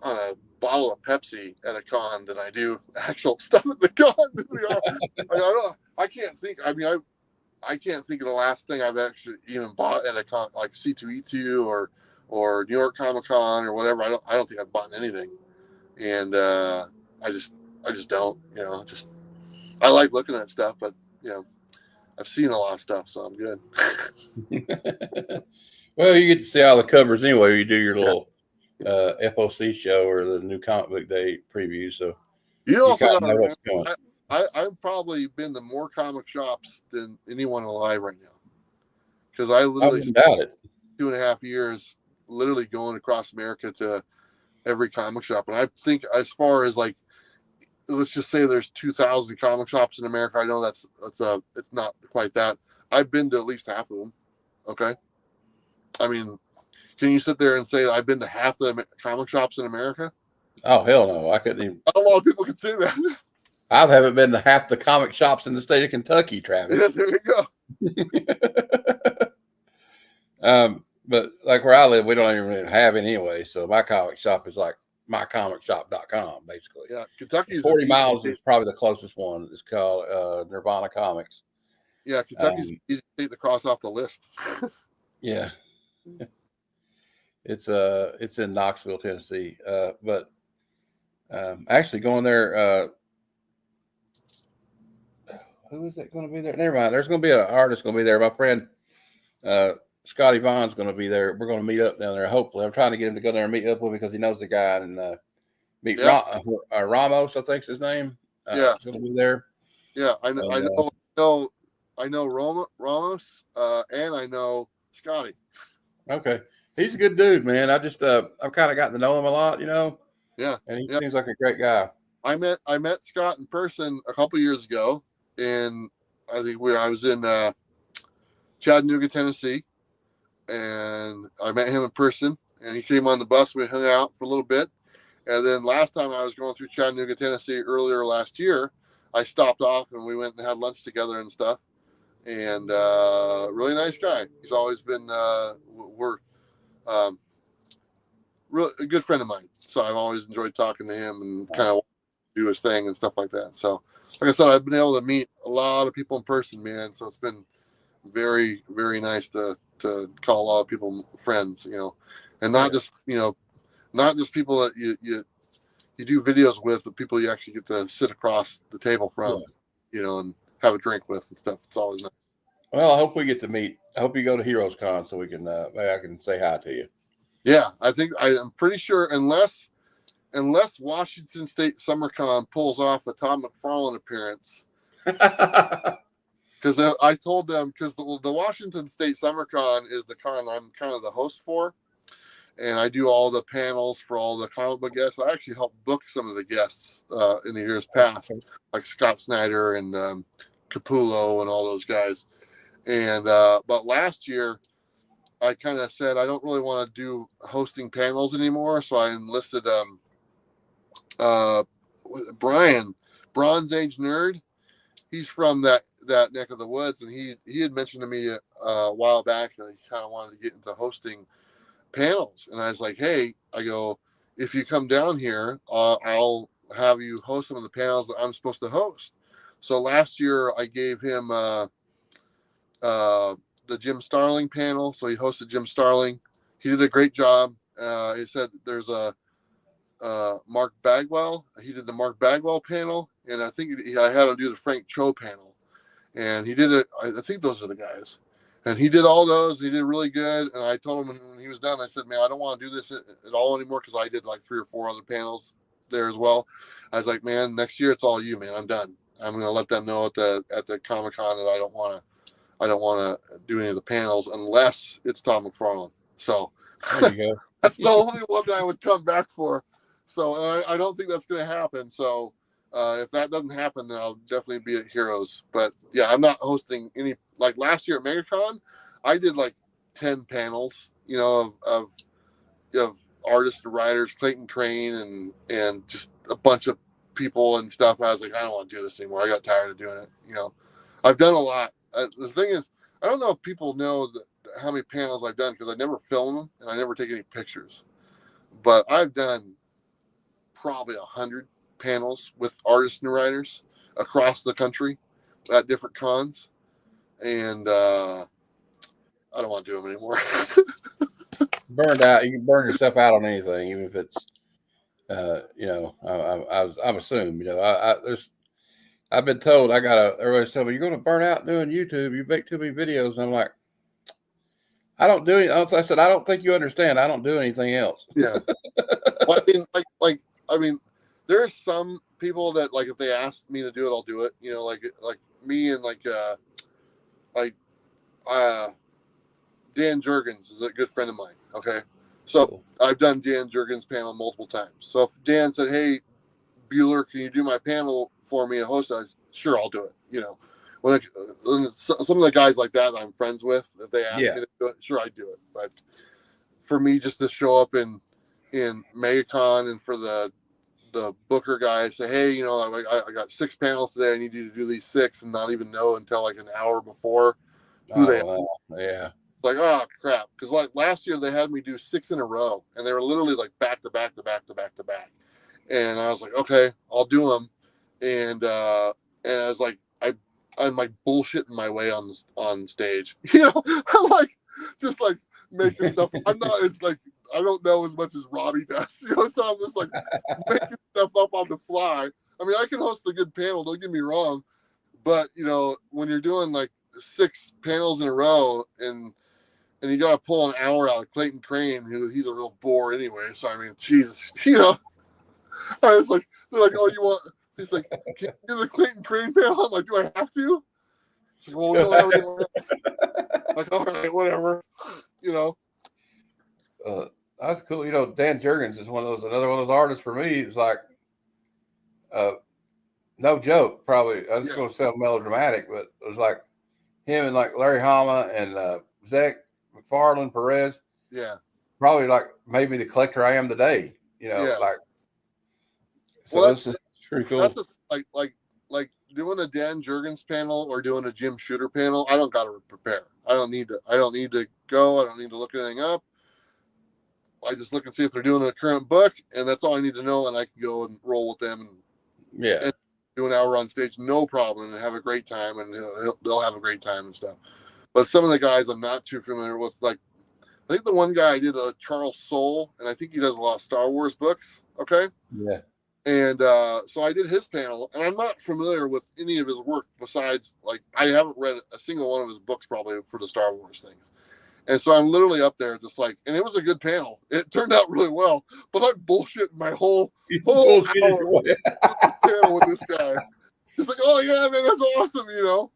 a bottle of Pepsi at a con than I do actual stuff at the con. I can't think. I mean, I can't think of the last thing I've actually even bought at a con, like C2E2 or New York Comic Con or whatever. I don't think I've bought anything, and I just don't. Just I like looking at stuff, but I've seen a lot of stuff, so I'm good. Well, you get to see all the covers anyway. You do your Yeah. little FOC show or the new comic book day preview, so You you also kind got of to know what's remember, coming. I've probably been to more comic shops than anyone alive right now, because I I literally wouldn't doubt it. 2.5 years literally going across America to every comic shop. And I think as far as like, let's just say there's 2,000 comic shops in America. I know it's not quite that. I've been to at least half of them. Okay. I mean, can you sit there and say I've been to half the comic shops in America? Oh hell no! I couldn't even. Not a lot of people can say that. I haven't been to half the comic shops in the state of Kentucky, Travis. Yeah, there you go. But like where I live, we don't even really have any anyway. So my comic shop is like mycomicshop.com, basically. Yeah, Kentucky's 40 miles is probably the closest one. It's called Nirvana Comics. Yeah, Kentucky's easy state to cross off the list. Yeah. It's in Knoxville, Tennessee. But actually going there, who is it going to be there? Never mind. There's going to be an artist going to be there. My friend Scotty Vaughn's going to be there. We're going to meet up down there. Hopefully, I'm trying to get him to go there and meet up with me because he knows the guy and meet Ramos. I think's his name. Yeah, he's going to be there. Yeah, I know Ramos, and I know Scotty. Okay, he's a good dude, man. I've kind of gotten to know him a lot, Yeah, and he seems like a great guy. I met Scott in person a couple years ago, and I think I was in Chattanooga, Tennessee, and I met him in person, and he came on the bus. We hung out for a little bit, and then last time I was going through Chattanooga, Tennessee earlier last year, I stopped off and we went and had lunch together and stuff. And really nice guy. He's always been really a good friend of mine. So I've always enjoyed talking to him and kind of do his thing and stuff like that. So like I said, I've been able to meet a lot of people in person, man. So it's been very, very nice to call a lot of people friends, and not just people that you do videos with, but people you actually get to sit across the table from, and have a drink with and stuff. It's always nice. Well, I hope we get to meet. I hope you go to Heroes Con so we can I can say hi to you. Yeah, I'm pretty sure unless Washington State Summer Con pulls off a Tom McFarlane appearance. Because I told them, because the Washington State Summer Con is the con I'm kind of the host for, and I do all the panels for all the comic book guests. I actually helped book some of the guests in the years past, like Scott Snyder and Capullo and all those guys. And but last year, I kind of said I don't really want to do hosting panels anymore, so I enlisted Brian, Bronze Age Nerd. He's from that neck of the woods, and he had mentioned to me a while back that he kind of wanted to get into hosting panels. And I was like, hey, I go, if you come down here, I'll have you host some of the panels that I'm supposed to host. So last year I gave him the Jim Starling panel. So he hosted Jim Starling. He did a great job. He said there's a Mark Bagwell. He did the Mark Bagwell panel, and I think I had him do the Frank Cho panel, and he did it. I think those are the guys, and he did all those. He did really good. And I told him when he was done, I said, man, I don't want to do this at all anymore, because I did like 3 or 4 other panels there as well. I was like, man, next year it's all you, man. I'm done. I'm going to let them know at the Comic-Con that I don't want to do any of the panels unless it's Tom McFarlane. So there you go. That's the only one that I would come back for. So I don't think that's going to happen. So if that doesn't happen, then I'll definitely be at Heroes. But yeah, I'm not hosting any. Like last year at MegaCon, I did like 10 panels, of artists and writers, Clayton Crane and just a bunch of people and stuff. I was like, I don't want to do this anymore. I got tired of doing it. I've done a lot. The thing is, I don't know if people know how many panels I've done, because I never film them and I never take any pictures. But I've done probably 100 panels with artists and writers across the country at different cons. and I don't want to do them anymore. Burned out. You can burn yourself out on anything, even if it's, I'm assuming, I've been told everybody's telling me, you're going to burn out doing YouTube. You make too many videos. And I'm like, I don't do it. I said, I don't think you understand. I don't do anything else. Yeah. Well, I mean, there are some people that, like, if they ask me to do it, I'll do it. Like me and Dan Jurgens is a good friend of mine. Okay. So Cool. I've done Dan Jurgens' panel multiple times. So if Dan said, hey, Bueller, can you do my panel for me, a host? Sure, I'll do it. When some of the guys like that I'm friends with, if they ask me to do it, sure, I do it. But for me, just to show up in MegaCon and for the booker guy say, hey, I got 6 panels today. I need you to do these 6, and not even know until like an hour before who they are. Yeah. Like, oh crap, because like last year they had me do 6 in a row, and they were literally like back to back to back to back to back, and I was like, okay, I'll do them, and I was like, I'm like bullshitting my way on stage, I'm like just like making stuff. I'm not as like, I don't know as much as Robbie does, so I'm just like making stuff up on the fly. I mean, I can host a good panel, don't get me wrong, but when you're doing like 6 panels in a row and you got to pull an hour out of Clayton Crane, he's a real bore anyway. So, I mean, Jesus, I was like, they're like, oh, you want, he's like, can you do the Clayton Crane panel? I'm like, do I have to? He's like, well, we don't have anyone else. I'm like, all right, whatever, That's cool. Dan Jurgens is another one of those artists for me. It's like, no joke, probably. I was going to sound melodramatic, but it was like him and like Larry Hama and Zach McFarlane Perez. Yeah. Probably like maybe the collector I am today. Like. So well, that's pretty cool. That's like doing a Dan Jurgens panel or doing a Jim Shooter panel. I don't got to prepare. I don't need to go. I don't need to look anything up. I just look and see if they're doing a current book, and that's all I need to know, and I can go and roll with them and do an hour on stage, no problem, and have a great time, and they'll have a great time and stuff. But some of the guys I'm not too familiar with, like I think the one guy I did, Charles Soule, and I think he does a lot of Star Wars books. Okay. Yeah. And so I did his panel, and I'm not familiar with any of his work besides, like, I haven't read a single one of his books probably for the Star Wars thing. And so I'm literally up there just like, and it was a good panel. It turned out really well, but I'm bullshitting my whole hour panel with this guy. He's like, oh yeah, man, that's awesome, and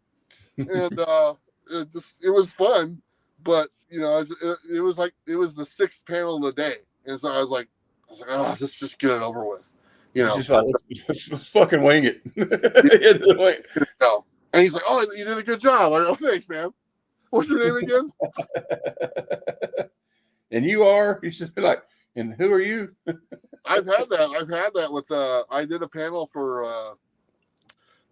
it was fun, but it was the 6th panel of the day. And so I was like, oh, let's just get it over with. It's just like, let's fucking wing it. And he's like, oh, you did a good job. I go, thanks, man. What's your name again? And you should be like, and who are you? I've had that with, I did a panel for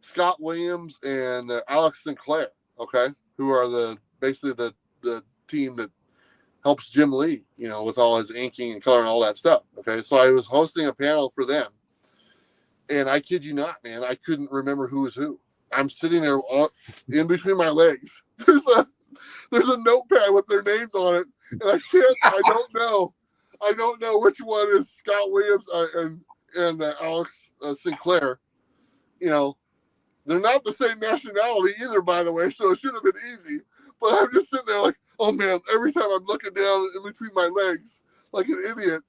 Scott Williams and Alex Sinclair, okay, who are basically the team that helps Jim Lee, with all his inking and color and all that stuff, okay? So I was hosting a panel for them, and I kid you not, man, I couldn't remember who was who. I'm sitting there in between my legs. There's a notepad with their names on it, and I don't know which one is Scott Williams and Alex Sinclair. They're not the same nationality either, by the way, so it should have been easy. But I'm just sitting there like, oh man, every time I'm looking down in between my legs like an idiot,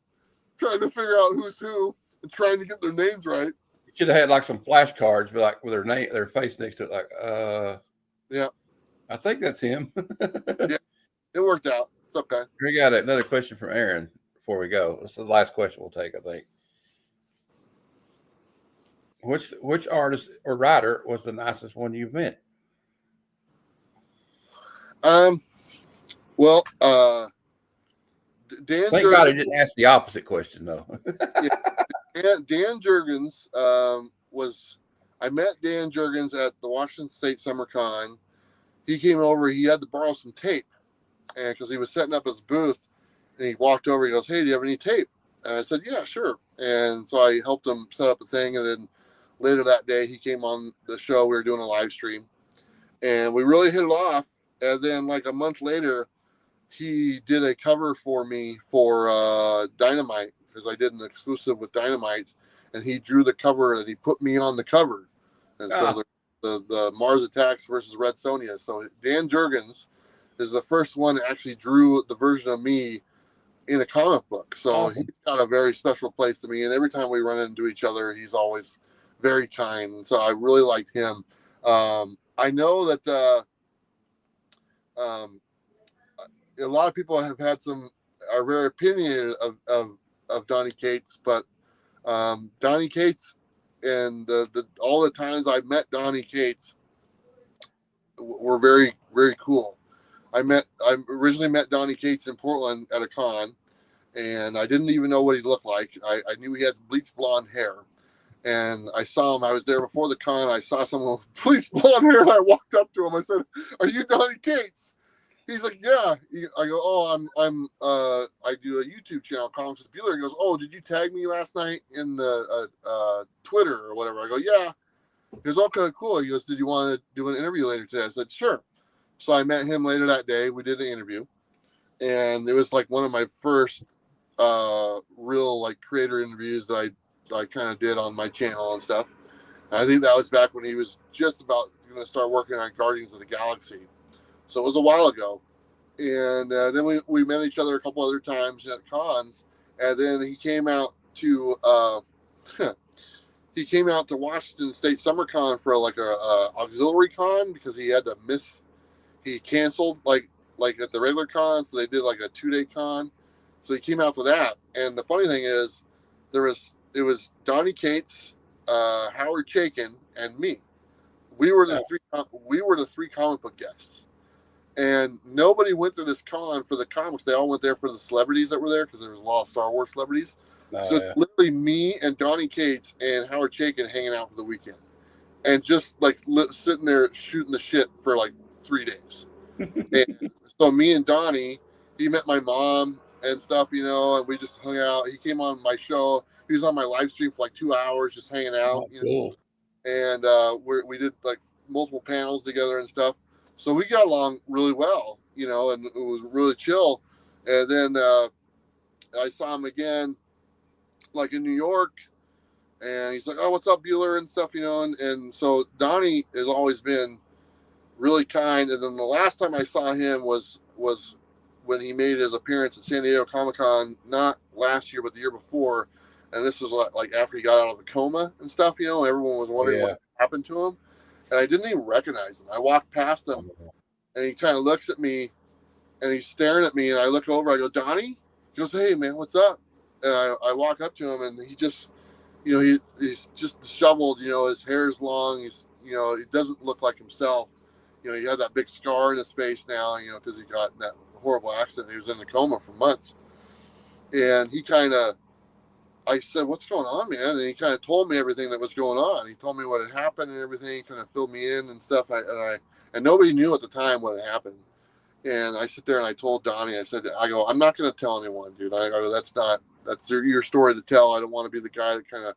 trying to figure out who's who and trying to get their names right. You should have had like some flashcards, but like with their face next to it, like, yeah. I think that's him. Yeah, it worked out. It's okay. We got another question from Aaron before we go. This is the last question we'll take, I think. Which artist or writer was the nicest one you've met? Well, Dan. Thank God he didn't ask the opposite question though. Yeah, Dan Jurgens I met Dan Jurgens at the Washington State Summer Con. He came over. He had to borrow some tape, and because he was setting up his booth, and he walked over. He goes, "Hey, do you have any tape?" And I said, "Yeah, sure." And so I helped him set up a thing, and then later that day he came on the show. We were doing a live stream, and we really hit it off. And then like a month later, he did a cover for me for Dynamite, because I did an exclusive with Dynamite, and he drew the cover and he put me on the cover. And so the Mars Attacks versus Red Sonja. So Dan Jurgens is the first one that actually drew the version of me in a comic book. So he's got a very special place to me. And every time we run into each other, he's always very kind. And so I really liked him. I know that a lot of people have had are very opinionated of Donny Cates, but Donny Cates and all the times I met Donny Cates were very, very cool. I originally met Donny Cates in Portland at a con, and I didn't even know what he looked like. I knew he had bleached blonde hair, and I saw him. I was there before the con. I saw someone with bleached blonde hair, and I walked up to him. I said, "Are you Donny Cates?" He's like, "Yeah." I go, "Oh, I do a YouTube channel, Comics With Bueller." He goes, "Oh, did you tag me last night in the Twitter or whatever?" I go, "Yeah." He goes, "Okay, cool." He goes, "Did you want to do an interview later today?" I said, "Sure." So I met him later that day. We did an interview, and it was like one of my first real like creator interviews that I kind of did on my channel and stuff. And I think that was back when he was just about going to start working on Guardians of the Galaxy. So it was a while ago. And then we met each other a couple other times at cons. And then he came out to Washington State Summer Con for like a auxiliary con, because he had to miss. He canceled like at the regular con, so they did like a 2-day con. So he came out to that. And the funny thing is, it was Donny Cates, Howard Chaykin, and me. We were the three comic book guests. And nobody went to this con for the comics. They all went there for the celebrities that were there, because there was a lot of Star Wars celebrities. So it's literally me and Donny Cates and Howard Chaykin hanging out for the weekend, and just like sitting there shooting the shit for like 3 days. And so me and Donny, he met my mom and stuff, and we just hung out. He came on my show. He was on my live stream for like 2 hours, just hanging out. Cool. And we did like multiple panels together and stuff. So we got along really well, and it was really chill. And then I saw him again, like in New York, and he's like, "Oh, what's up, Bueller?" and stuff, and so Donny has always been really kind. And then the last time I saw him was when he made his appearance at San Diego Comic-Con, not last year, but the year before. And this was like after he got out of a coma and stuff, everyone was wondering what happened to him. And I didn't even recognize him. I walked past him, and he kind of looks at me, and he's staring at me, and I look over, I go, "Donny?" He goes, "Hey, man, what's up?" And I walk up to him, and he just, he's just disheveled, his hair's long, he doesn't look like himself. He had that big scar in his face now, because he got in that horrible accident. He was in the coma for months. And I said, "What's going on, man?" And he kind of told me everything that was going on. He told me what had happened and everything. He kind of filled me in and stuff. And nobody knew at the time what had happened. And I sit there and I told Donny, I go, "I'm not going to tell anyone, dude." I go, that's your story to tell. I don't want to be the guy that kind of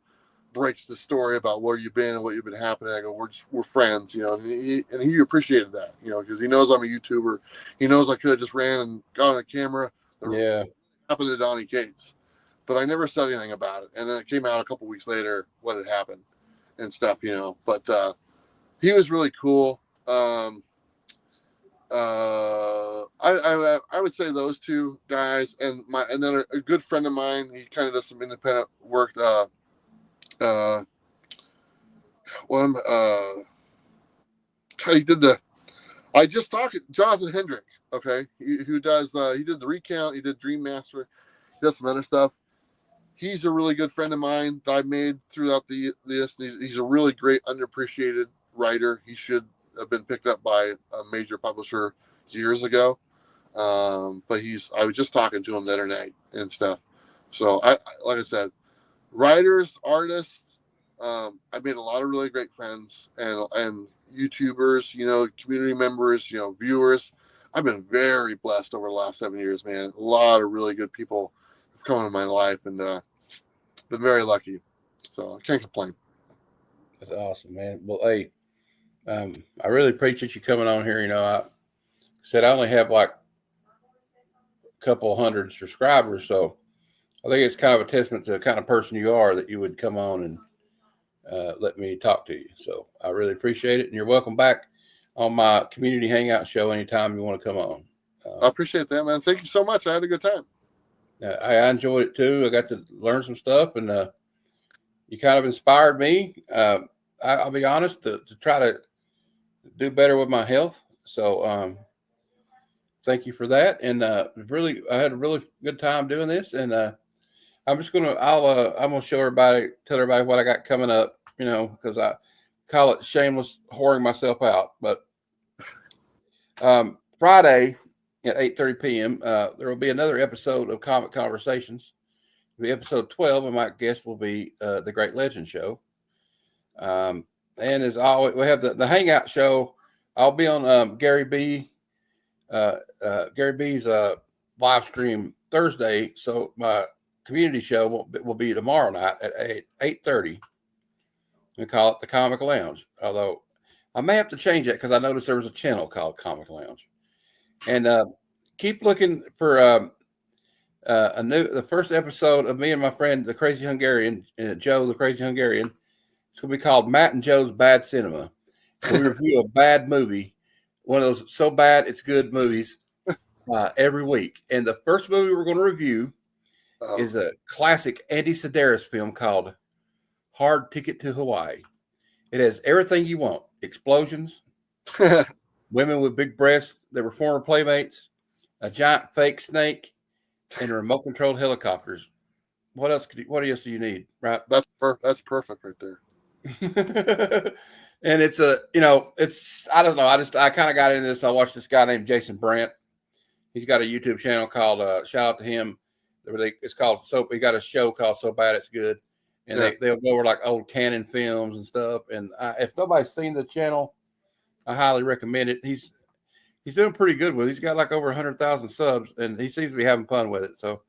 breaks the story about where you've been and what you've been happening. I go, we're friends, and he appreciated that, because he knows I'm a YouTuber. He knows I could have just ran and got on a camera. Happened to Donny Cates, but I never said anything about it. And then it came out a couple weeks later what had happened and stuff, but he was really cool. I would say those two guys, and then a good friend of mine. He kind of does some independent work. He did I just talked to Jonathan Hendrick. Okay, who does? He did the Recount. He did Dream Master. He does some other stuff. He's a really good friend of mine that I made throughout this. He's a really great, underappreciated writer. He should have been picked up by a major publisher years ago. But I was just talking to him the other night and stuff. So like I said, writers, artists, I made a lot of really great friends and YouTubers, community members, viewers. I've been very blessed over the last 7 years, man. A lot of really good people have come into my life, and been very lucky. So I can't complain. That's awesome, man. Well, hey, I really appreciate you coming on here. You know, I said I only have like a couple hundred subscribers, so I think it's kind of a testament to the kind of person you are that you would come on and let me talk to you. So I really appreciate it, and you're welcome back on my community hangout show anytime you want to come on. I appreciate that, man. Thank you so much. I had a good time. I enjoyed it too. I got to learn some stuff, and you kind of inspired me. I'll be honest, to try to do better with my health. So thank you for that. And I had a really good time doing this. And I'm gonna show everybody, tell everybody what I got coming up. You know, because I call it shameless whoring myself out. But Friday at 8:30 p.m. There will be another episode of Comic Conversations. It'll be episode 12, and my guest will be the Great Legend Show. And as always, we have the Hangout Show. I'll be on Gary B's live stream Thursday. So my community show will be tomorrow night at 8:30. We call it the Comic Lounge. Although I may have to change that because I noticed there was a channel called Comic Lounge. And keep looking for the first episode of me and my friend, the Crazy Hungarian, Joe, the Crazy Hungarian. It's going to be called Matt and Joe's Bad Cinema. We review a bad movie, one of those so bad it's good movies, every week. And the first movie we're going to review is a classic Andy Sedaris film called Hard Ticket to Hawaii. It has everything you want: explosions, women with big breasts that were former playmates, a giant fake snake, and remote controlled helicopters. What else do you need? Right? That's perfect right there. And it's I don't know. I kind of got into this. I watched this guy named Jason Brandt. He's got a YouTube channel called shout out to him. It's called he got a show called So Bad It's Good. And they'll go over like old canon films and stuff. And if nobody's seen the channel, I highly recommend it. He's doing pretty good with it. He's got like over 100,000 subs, and he seems to be having fun with it. So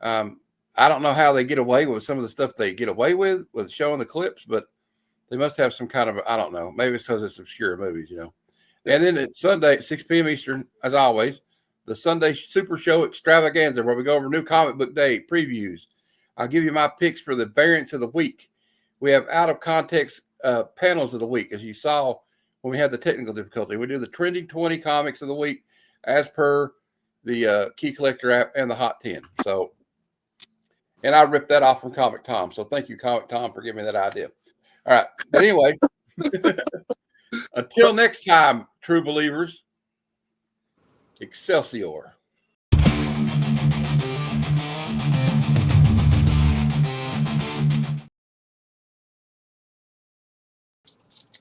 I don't know how they get away with some of the stuff they get away with showing the clips, but they must have some kind of, I don't know. Maybe it's because it's obscure movies, you know. And then it's Sunday at 6 p.m. Eastern, as always, the Sunday Super Show Extravaganza, where we go over new comic book day previews. I'll give you my picks for the variants of the week. We have out of context panels of the week, as you saw when we had the technical difficulty. We do the trending 20 comics of the week as per the Key Collector app and the Hot 10. So, and I ripped that off from Comic Tom. So thank you, Comic Tom, for giving me that idea. All right. But anyway, until next time, true believers, Excelsior.